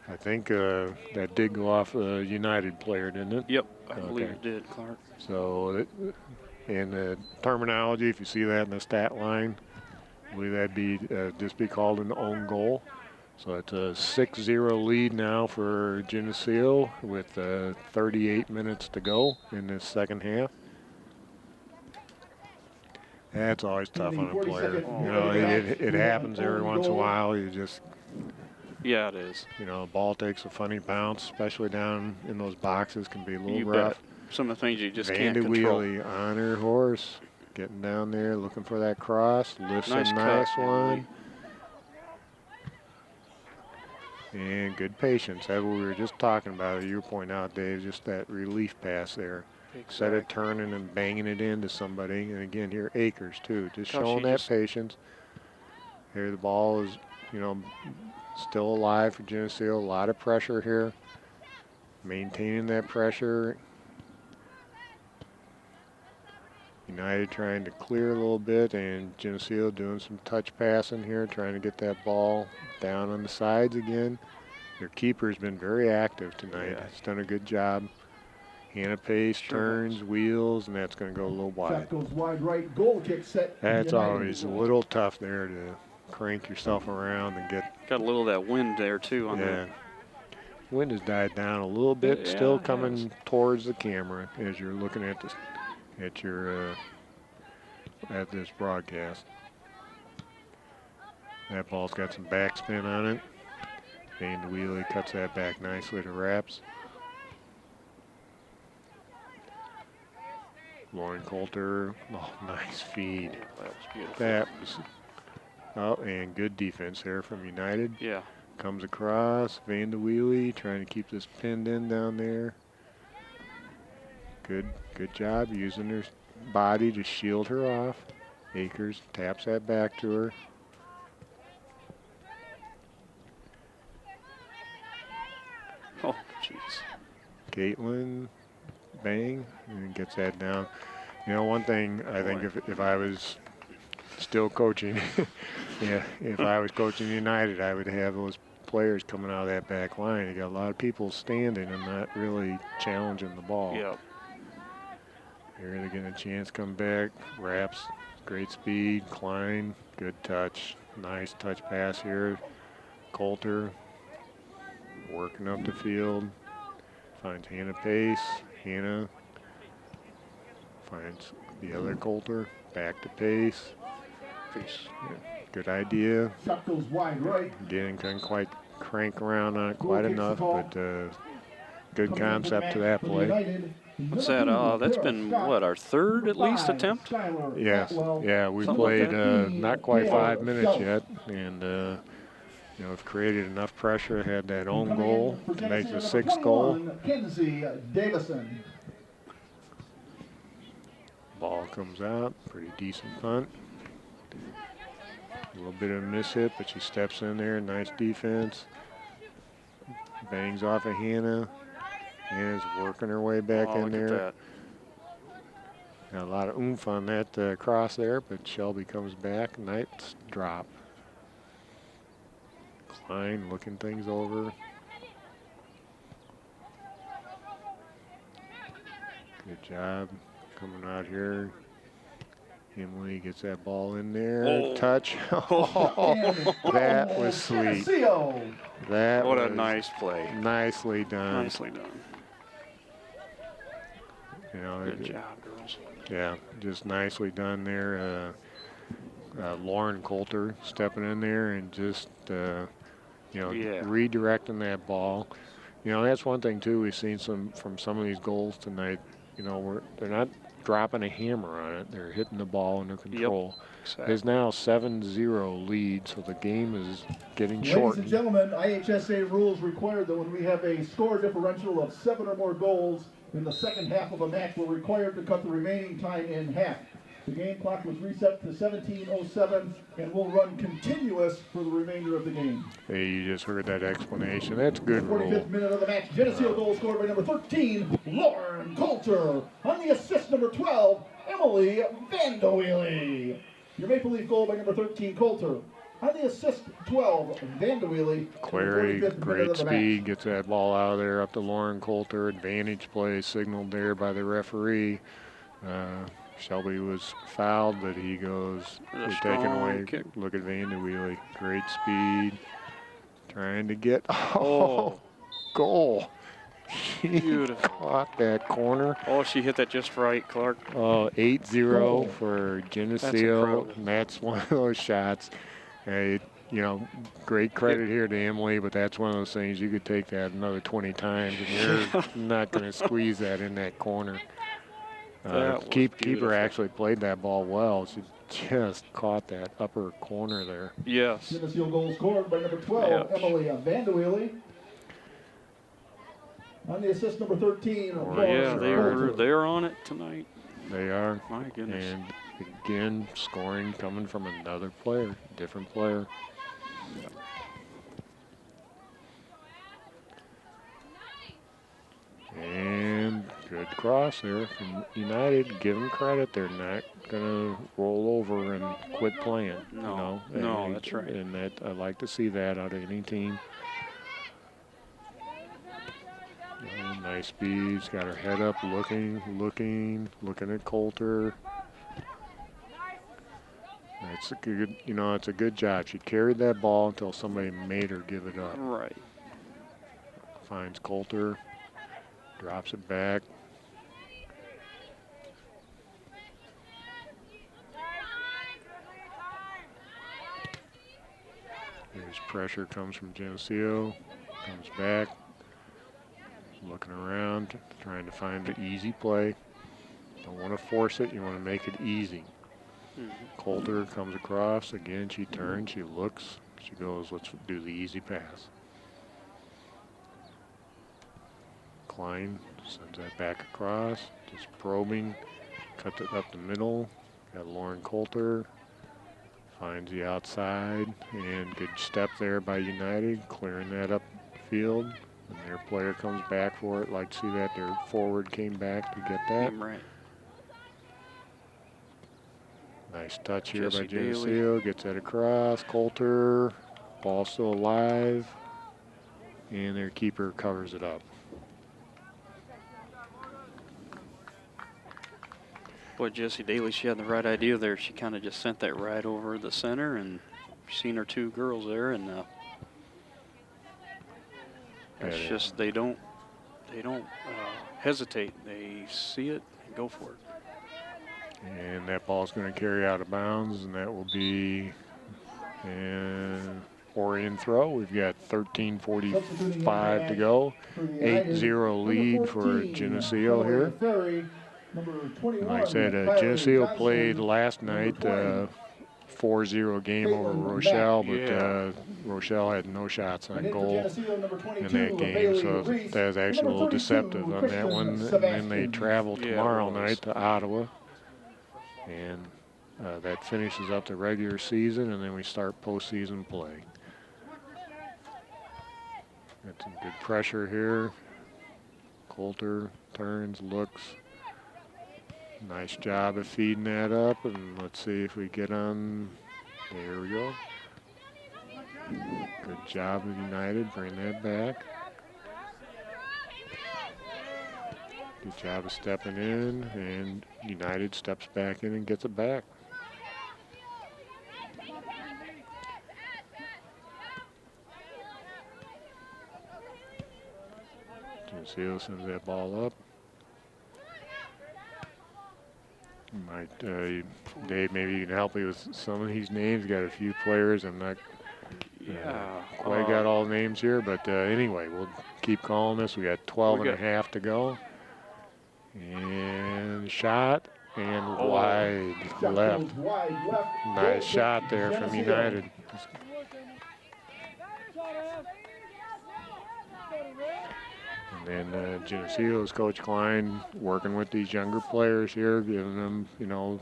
I think that did go off a United player, didn't it? Yep, I believe it did, Clark. So, in the terminology, if you see that in the stat line, I believe that'd be just be called an own goal. So it's a 6-0 lead now for Geneseo with 38 minutes to go in this second half. That's always tough on a player. You know, it happens every once in a while. You just, yeah, it is. you know, the ball takes a funny bounce, especially down in those boxes, can be a little You rough. bet. Some of the things you just Van can't de control. Wheelie on her horse, getting down there, looking for that cross, lifts Nice a cut, nice Van de one. And good patience. That's what we were just talking about. You were pointing out, Dave, just that relief pass there. Instead of turning and banging it into somebody. And again, here Akers too, just showing that patience. Here the ball is, you know, still alive for Geneseo. A lot of pressure here. Maintaining that pressure. United trying to clear a little bit, and Geneseo doing some touch passing here, trying to get that ball down on the sides again. Their keeper's been very active tonight. Yeah. He's done a good job. Hannah Pace turns, wheels, and that's going to go a little wide. Shot goes wide right, goal kick set. That's United. always a little tough there to crank yourself around and get. Got a little of that wind there too on Yeah. Wind has died down a little bit, Yeah, still it coming towards the camera as you're looking at this, at this broadcast. That ball's got some backspin on it. Van de Wheelie cuts that back nicely to Raps. Lauren Coulter, oh, nice feed. That was beautiful. That was, oh, and good defense there from United. Yeah. Comes across, Van de Wheelie trying to keep this pinned in down there. Good job using her body to shield her off. Akers taps that back to her. Oh, jeez. Caitlin, bang, and gets that down. You know, one thing I think if I was still coaching, yeah, if I was coaching United, I would have those players coming out of that back line. You got a lot of people standing and not really challenging the ball. Yeah. Here they're getting a chance to come back. Raps, great speed. Klein, good touch. Nice touch pass here. Coulter working up the field. Finds Hannah Pace. Hannah finds the other Coulter. Back to Pace. Yeah, good idea. Shot goes wide right. Again, couldn't quite crank around on it quite enough, but good concept to that play. What's that? That's been, what, our third at least attempt? Yes, yeah, we played not quite 5 minutes yet, and you know, we've created enough pressure, had that own goal to make the sixth goal. Kenzie Davison. Ball comes out, pretty decent punt. A little bit of a mishit, but she steps in there. Nice defense. Bangs off of Hannah. Hannah's working her way back in Look there. at that. Got a lot of oomph on that cross there, but Shelby comes back. Nice drop. Klein looking things over. Good job coming out here. Emily gets that ball in there. Oh. Touch. That was sweet. Geneseo. That What was a nice play. nicely done. Nicely done. You know, Good job, girls. yeah, just nicely done there. Lauren Coulter stepping in there and just, you know, Yeah. redirecting that ball. You know, that's one thing, too, we've seen from some of these goals tonight. You know, they're not dropping a hammer on it. They're hitting the ball under control. Exactly. There's now 7-0 lead, so the game is getting Ladies shortened. and gentlemen, IHSA rules require that when we have a score differential of 7 or more goals in the second half of a match, we're required to cut the remaining time in half. The game clock was reset to 17:07 and will run continuous for the remainder of the game. Hey, you just heard that explanation. That's a good rule. 45th minute of the match. Geneseo goal scored by number 13, Lauren Coulter. On the assist, number 12, Emily Vandeweely. Your Maple Leaf goal by number 13, Coulter. On the assist, 12, Vandeweely. Clary, great speed, gets that ball out of there up to Lauren Coulter. Advantage play signaled there by the referee. Shelby was fouled, but he goes, There's a we're taken strong away. kick. Look at Vandeweely, great speed. Trying to get, Oh. Goal. She Beautiful. caught that corner. Oh, she hit that just right, Clark. 8-0 for Geneseo. incredible. And that's one of those shots. Hey, you know, great credit here to Emily, but that's one of those things you could take that another 20 times, and you're not going to squeeze that in that corner. That was Keeper beautiful. actually played that ball well. She just caught that upper corner there. Yes. Geneseo goal scored by number 12, Yep. Emily Vandeweely. On the assist, number 13, Oh, Lauren yeah, Coulter. they're on it tonight. They are. My goodness. And again, scoring coming from another player, different player. And good cross there from United. Give them credit. They're not going to roll over and quit playing. No, you know? no, And- that's right. And that I like to see that out of any team. Nice speed. She's got her head up, looking at Coulter. That's a good, you know, it's a good job. She carried that ball until somebody made her give it up. Right. Finds Coulter, drops it back. There's pressure comes from Geneseo, comes back, looking around, trying to find the easy play. Don't want to force it, you want to make it easy. Coulter comes across, again she turns, she looks, she goes, let's do the easy pass. Klein sends that back across, just probing, cuts it up the middle, got Lauren Coulter, finds the outside, and good step there by United, clearing that up the field, and their player comes back for it. Like to see that their forward came back to get that. Right. Nice touch here Jesse by Daly. Geneseo. Gets that across. Coulter. Ball still alive. And their keeper covers it up. Boy, Jessie Daly, she had the right idea there. She kind of just sent that right over the center, and seen her two girls there, and it's Yeah. just they don't hesitate. They see it and go for it. And that ball's going to carry out of bounds, and that will be an Orion throw. We've got 13:45 to go. 8-0 lead for Geneseo here. Like I said, Geneseo played last night 4-0 game over Rochelle, but Rochelle had no shots on goal in that game, so that was actually a little deceptive on that one. And then they travel tomorrow night to Ottawa, and that finishes up the regular season, and then we start postseason play. Got some good pressure here. Coulter turns, looks. Nice job of feeding that up, and let's see if we get on. There we go. Good job of United, bring that back. Good job of stepping in, and United steps back in and gets it back. Geneseo sends that ball up. Might, Dave, maybe you can help me with some of these names. Got a few players. I'm not quite got all the names here, but anyway, we'll keep calling this. We got 12 and a half to go. And shot and wide left. Nice shot there from United. And then Geneseo's Coach Klein working with these younger players here, giving them, you know,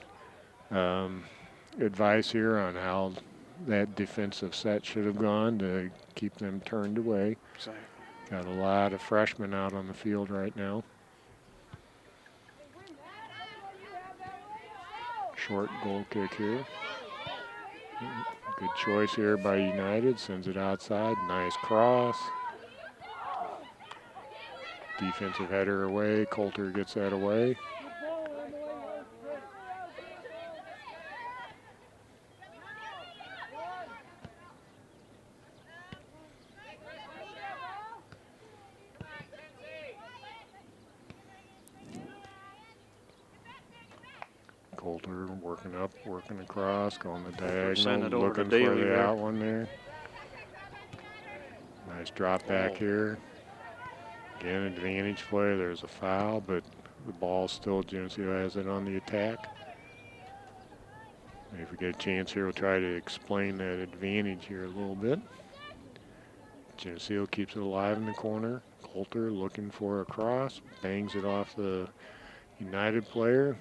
advice here on how that defensive set should have gone to keep them turned away. Exactly. Got a lot of freshmen out on the field right now. Short goal kick here. Good choice here by United. Sends it outside. Nice cross. Defensive header away. Coulter gets that away. Coulter working up, working across, going the diagonal, looking for the out one there. Nice drop back here. Again, advantage play. There's a foul, but the ball still, Geneseo has it on the attack. If we get a chance here, we'll try to explain that advantage here a little bit. Geneseo keeps it alive in the corner. Coulter looking for a cross, bangs it off the United player.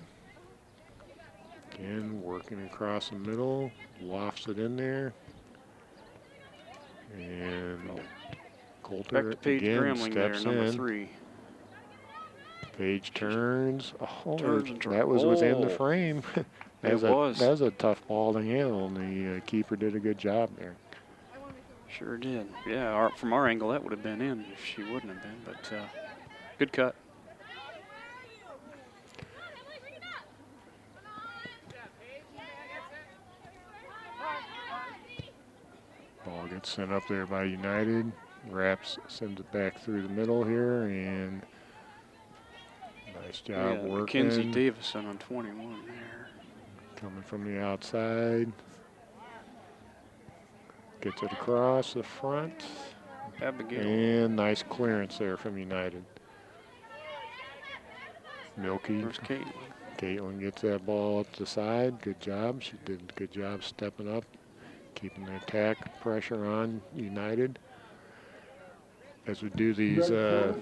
Again, working across the middle, lofts it in there. And Coulter again steps there, in. 3. Page turns. Oh, Turns that was within the frame. It was. That was a tough ball to handle, and the keeper did a good job there. Sure did. Yeah, from our angle, that would have been in if she wouldn't have been, but good cut. Ball gets sent up there by United. Raps sends it back through the middle here, and nice job working. Mackenzie Davison on 21 there. Coming from the outside. Gets it across the front. Abigail. And nice clearance there from United. Milky. There's Caitlin. Caitlin gets that ball up the side. Good job. She did a good job stepping up, keeping the attack pressure on United. As we do these, I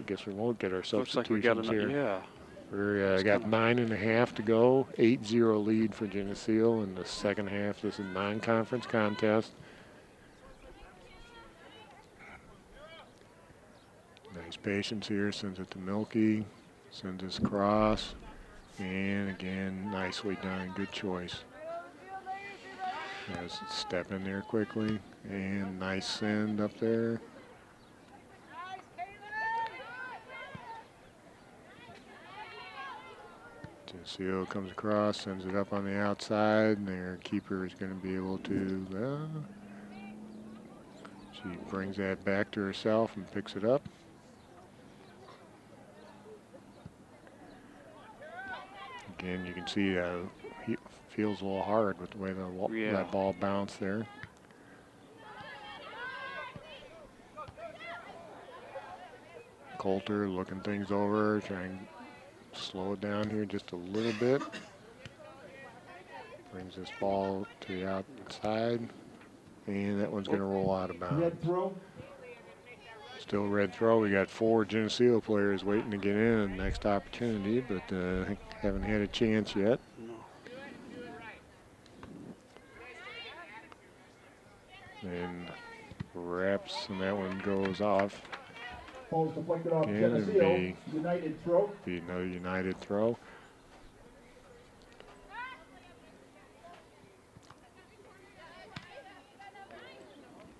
guess we won't get our substitutions Looks like we got here. Yeah. We're got 9.5 to go. 8-0 lead for Geneseo in the second half. This is a non-conference contest. Nice patience here. Sends it to Milky. Sends us across. And again, nicely done. Good choice. Has step in there quickly. And nice send up there. Geneseo comes across, sends it up on the outside, and their keeper is going to be able to, she brings that back to herself and picks it up. Again, you can see he feels a little hard with the way that ball bounced there. Coulter looking things over, trying slow it down here just a little bit. Brings this ball to the outside. And that one's going to roll out of bounds. Red throw. Still red throw. We got 4 Geneseo players waiting to get in next opportunity, but haven't had a chance yet. No. and wraps, and that one goes off. Ball's deflected off Again, it'd Geneseo. United throw. be another United throw.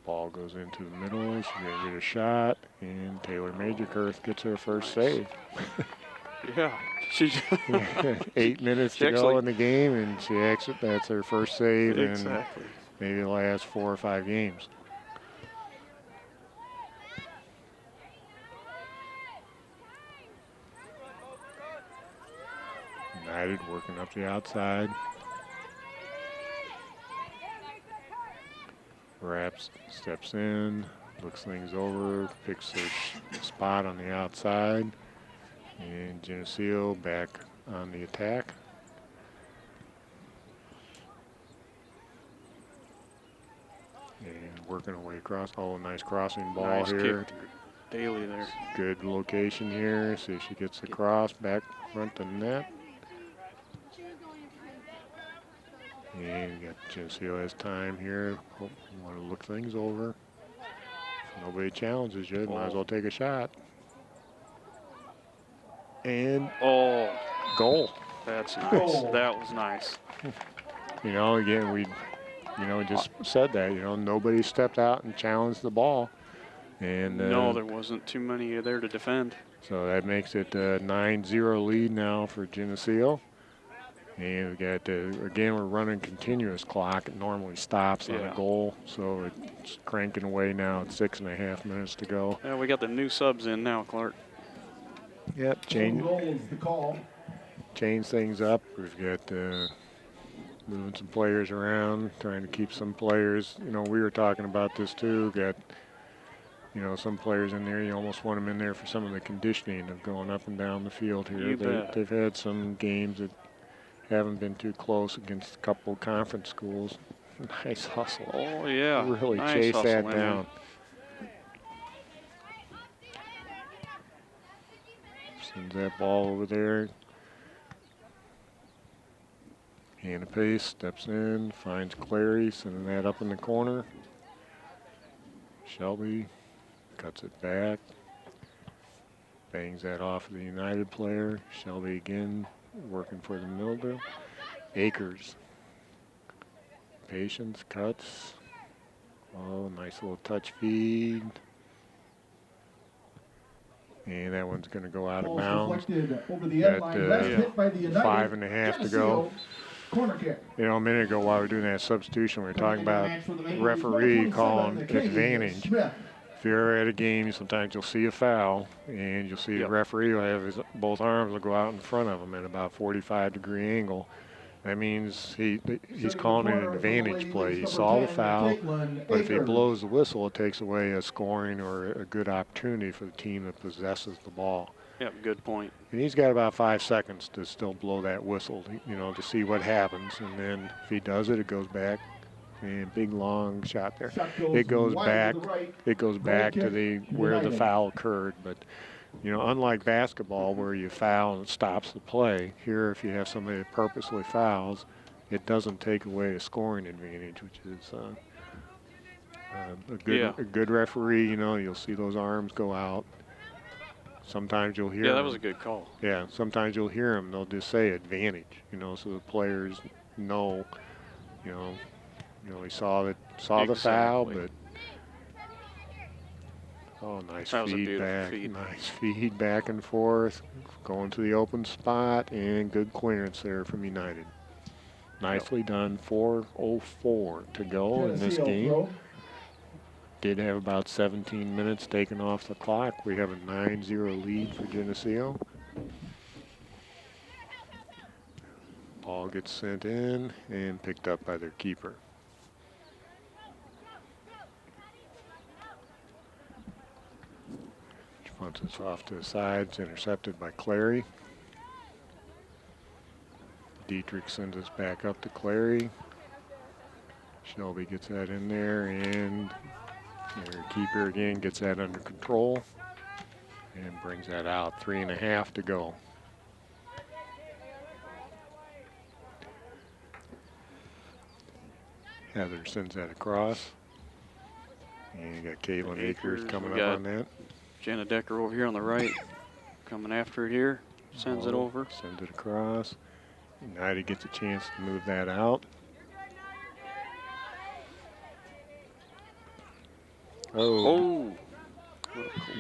Ball goes into the middle. She's going to get a shot, and Taylor Majorkirth gets her first save. Yeah, she 8 minutes she to go actually- in the game, and that's her first save exactly. in maybe the last 4 or 5 games. United working up the outside. Wraps, steps in, looks things over, picks their spot on the outside. And Geneseo back on the attack. And working away across. Oh, nice crossing ball Nice here. kick through Daly there. Good location here. See if she gets the cross back front the net. And we got Geneseo has time here. Oh, want to look things over. If nobody challenges you, might as well take a shot. And Oh, goal. that's nice. Goal. That was nice. You know, again, we just said that, nobody stepped out and challenged the ball. And No, there wasn't too many there to defend. so that makes it a 9-0 lead now for Geneseo. And we got, again, we're running continuous clock. It normally stops on a goal. So it's cranking away now at 6.5 minutes to go. Yeah, we got the new subs in now, Clark. Yep, Goals the call. change things up. We've got moving some players around, trying to keep some players. We were talking about this too. Got, some players in there. You almost want them in there for some of the conditioning of going up and down the field here. You bet. They've had some games that haven't been too close against a couple of conference schools. Nice hustle. Oh, yeah. Really Nice chase hustle that in there. down. Sends that ball over there. Hannah Pace steps in, finds Clary, sending that up in the corner. Shelby cuts it back. Bangs that off of the United player. Shelby again working for the Millville. Akers. Patience, cuts. Oh, nice little touch feed. And that one's going to go out of Ball's bounds. deflected over the end Got, line. Last hit by the United. 5.5 to go. Geneseo, corner kick. A minute ago while we were doing that substitution, we were talking about referee calling advantage. Smith. If you're at a game, sometimes you'll see a foul, and you'll see the referee will have both arms will go out in front of him at about 45-degree angle. That means he's calling it an advantage play. He saw the foul, but if he blows the whistle, it takes away a scoring or a good opportunity for the team that possesses the ball. Yep, good point. And he's got about 5 seconds to still blow that whistle, to see what happens. And then if he does it, it goes back. And big long shot there. It goes back. It goes back to where the foul occurred. But unlike basketball where you foul and it stops the play, here if you have somebody that purposely fouls, it doesn't take away a scoring advantage, which is a good referee. You'll see those arms go out. Sometimes you'll hear. Yeah, that was a good call. Yeah, sometimes you'll hear them. They'll just say advantage, so the players know, he saw the foul, but nice That was a beautiful feedback. feed. Nice feed back and forth, going to the open spot, and good clearance there from United. Nicely done. 4:04 to go in this Geneseo game. throw. Did have about 17 minutes taken off the clock. We have a 9-0 lead for Geneseo. Ball gets sent in and picked up by their keeper. Punts it off to the sides, intercepted by Clary. Dietrich sends us back up to Clary. Shelby gets that in there, and their keeper again gets that under control and brings that out. 3.5 to go. Heather sends that across. And you got Caitlin Akers, Akers coming we up got on that. Jenna Decker over here on the right, coming after it here. Sends it over. Sends it across. United gets a chance to move that out. Oh,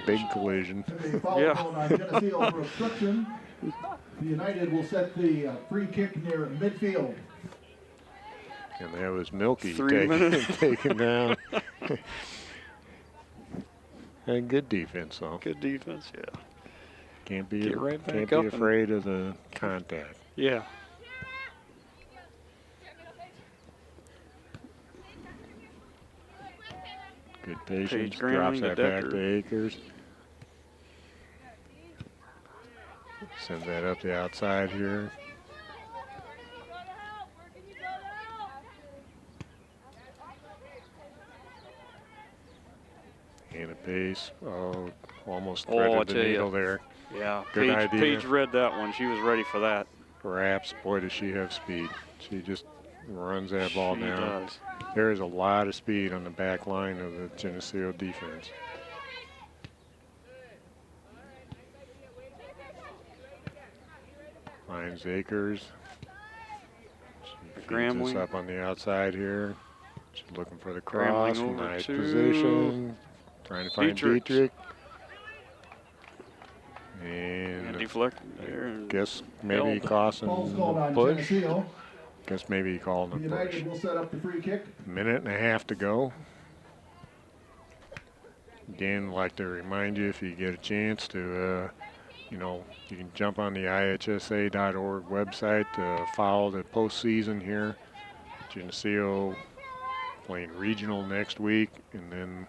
big collision. A foul Yeah. called on Geneseo for obstruction. The United will set the free kick near midfield. And that was Milky 3 minutes. taken down. And good defense, though. Good defense, yeah. Can't be Get right back can't up be and- afraid of the contact. Yeah. Good patience. Paige Drops Gramling to that back Decker. to Akers. Sends that up the outside here. And a pace. Oh, almost Oh, I threaded the tell ya. needle there. Yeah. Good idea. Paige read that one. She was ready for that. Perhaps, boy, does she have speed. She just runs that ball She down. does. There is a lot of speed on the back line of the Geneseo defense. Finds Akers. She feeds us Gramling. up on the outside here. She's looking for the cross. Gramling over Nice to position. Trying to find Dietrich. Dietrich. And And deflect there. And guess maybe held. Fouls costing called a on push. Geneseo. Guess maybe he called The a push. United will set up the free kick. Minute and a half to go. Again, I'd like to remind you, if you get a chance to, you know, you can jump on the ihsa.org website to follow the postseason here. Geneseo playing regional next week, and then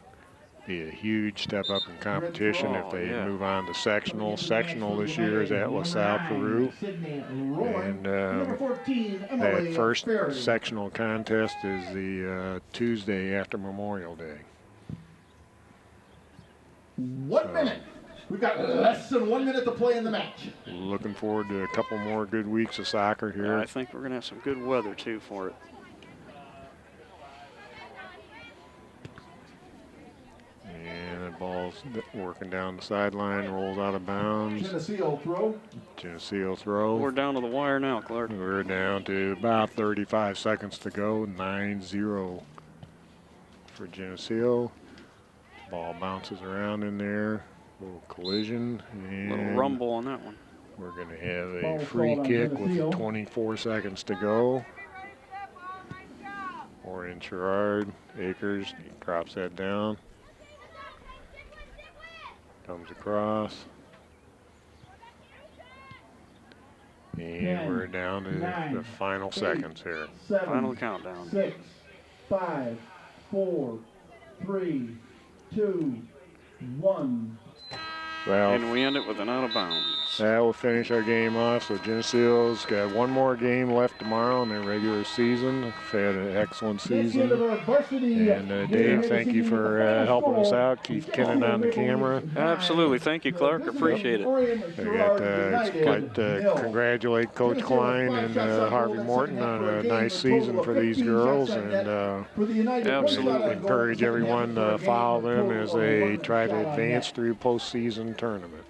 be a huge step up in competition if they yeah. move on to sectional. Sectional this year is at LaSalle, Peru. And Number 14, Emily that first Ferry. sectional contest is the Tuesday after Memorial Day. 1 minute. We've got less than 1 minute to play in the match. Looking forward to a couple more good weeks of soccer here. I think we're going to have some good weather, too, for it. And the ball's working down the sideline, rolls out of bounds. Geneseo throw. Geneseo throw. We're down to the wire now, Clark. We're down to about 35 seconds to go. 9-0 for Geneseo. Ball bounces around in there. Little collision. And Little rumble on that one. we're going to have Ball a free called on kick Geneseo. with 24 seconds to go. Orion-Sherrard. Akers drops that down. Comes across. And 10, we're down to 9, the final 8, seconds here. 7, Final countdown. 6, 5, 4, 3, 2, 1. Well, And we end it with an out of bounds. that will finish our game off. So Geneseo's got one more game left tomorrow in their regular season. They've had an excellent That's the end season. of our varsity. And Dave, thank you for helping us out. Keith Kennan on the camera. Absolutely. Thank you, Clark. Appreciate it. I got like to congratulate Coach Klein and Harvey Morton on a nice season for these girls, and Absolutely. encourage everyone to follow them as they try to advance through postseason tournament.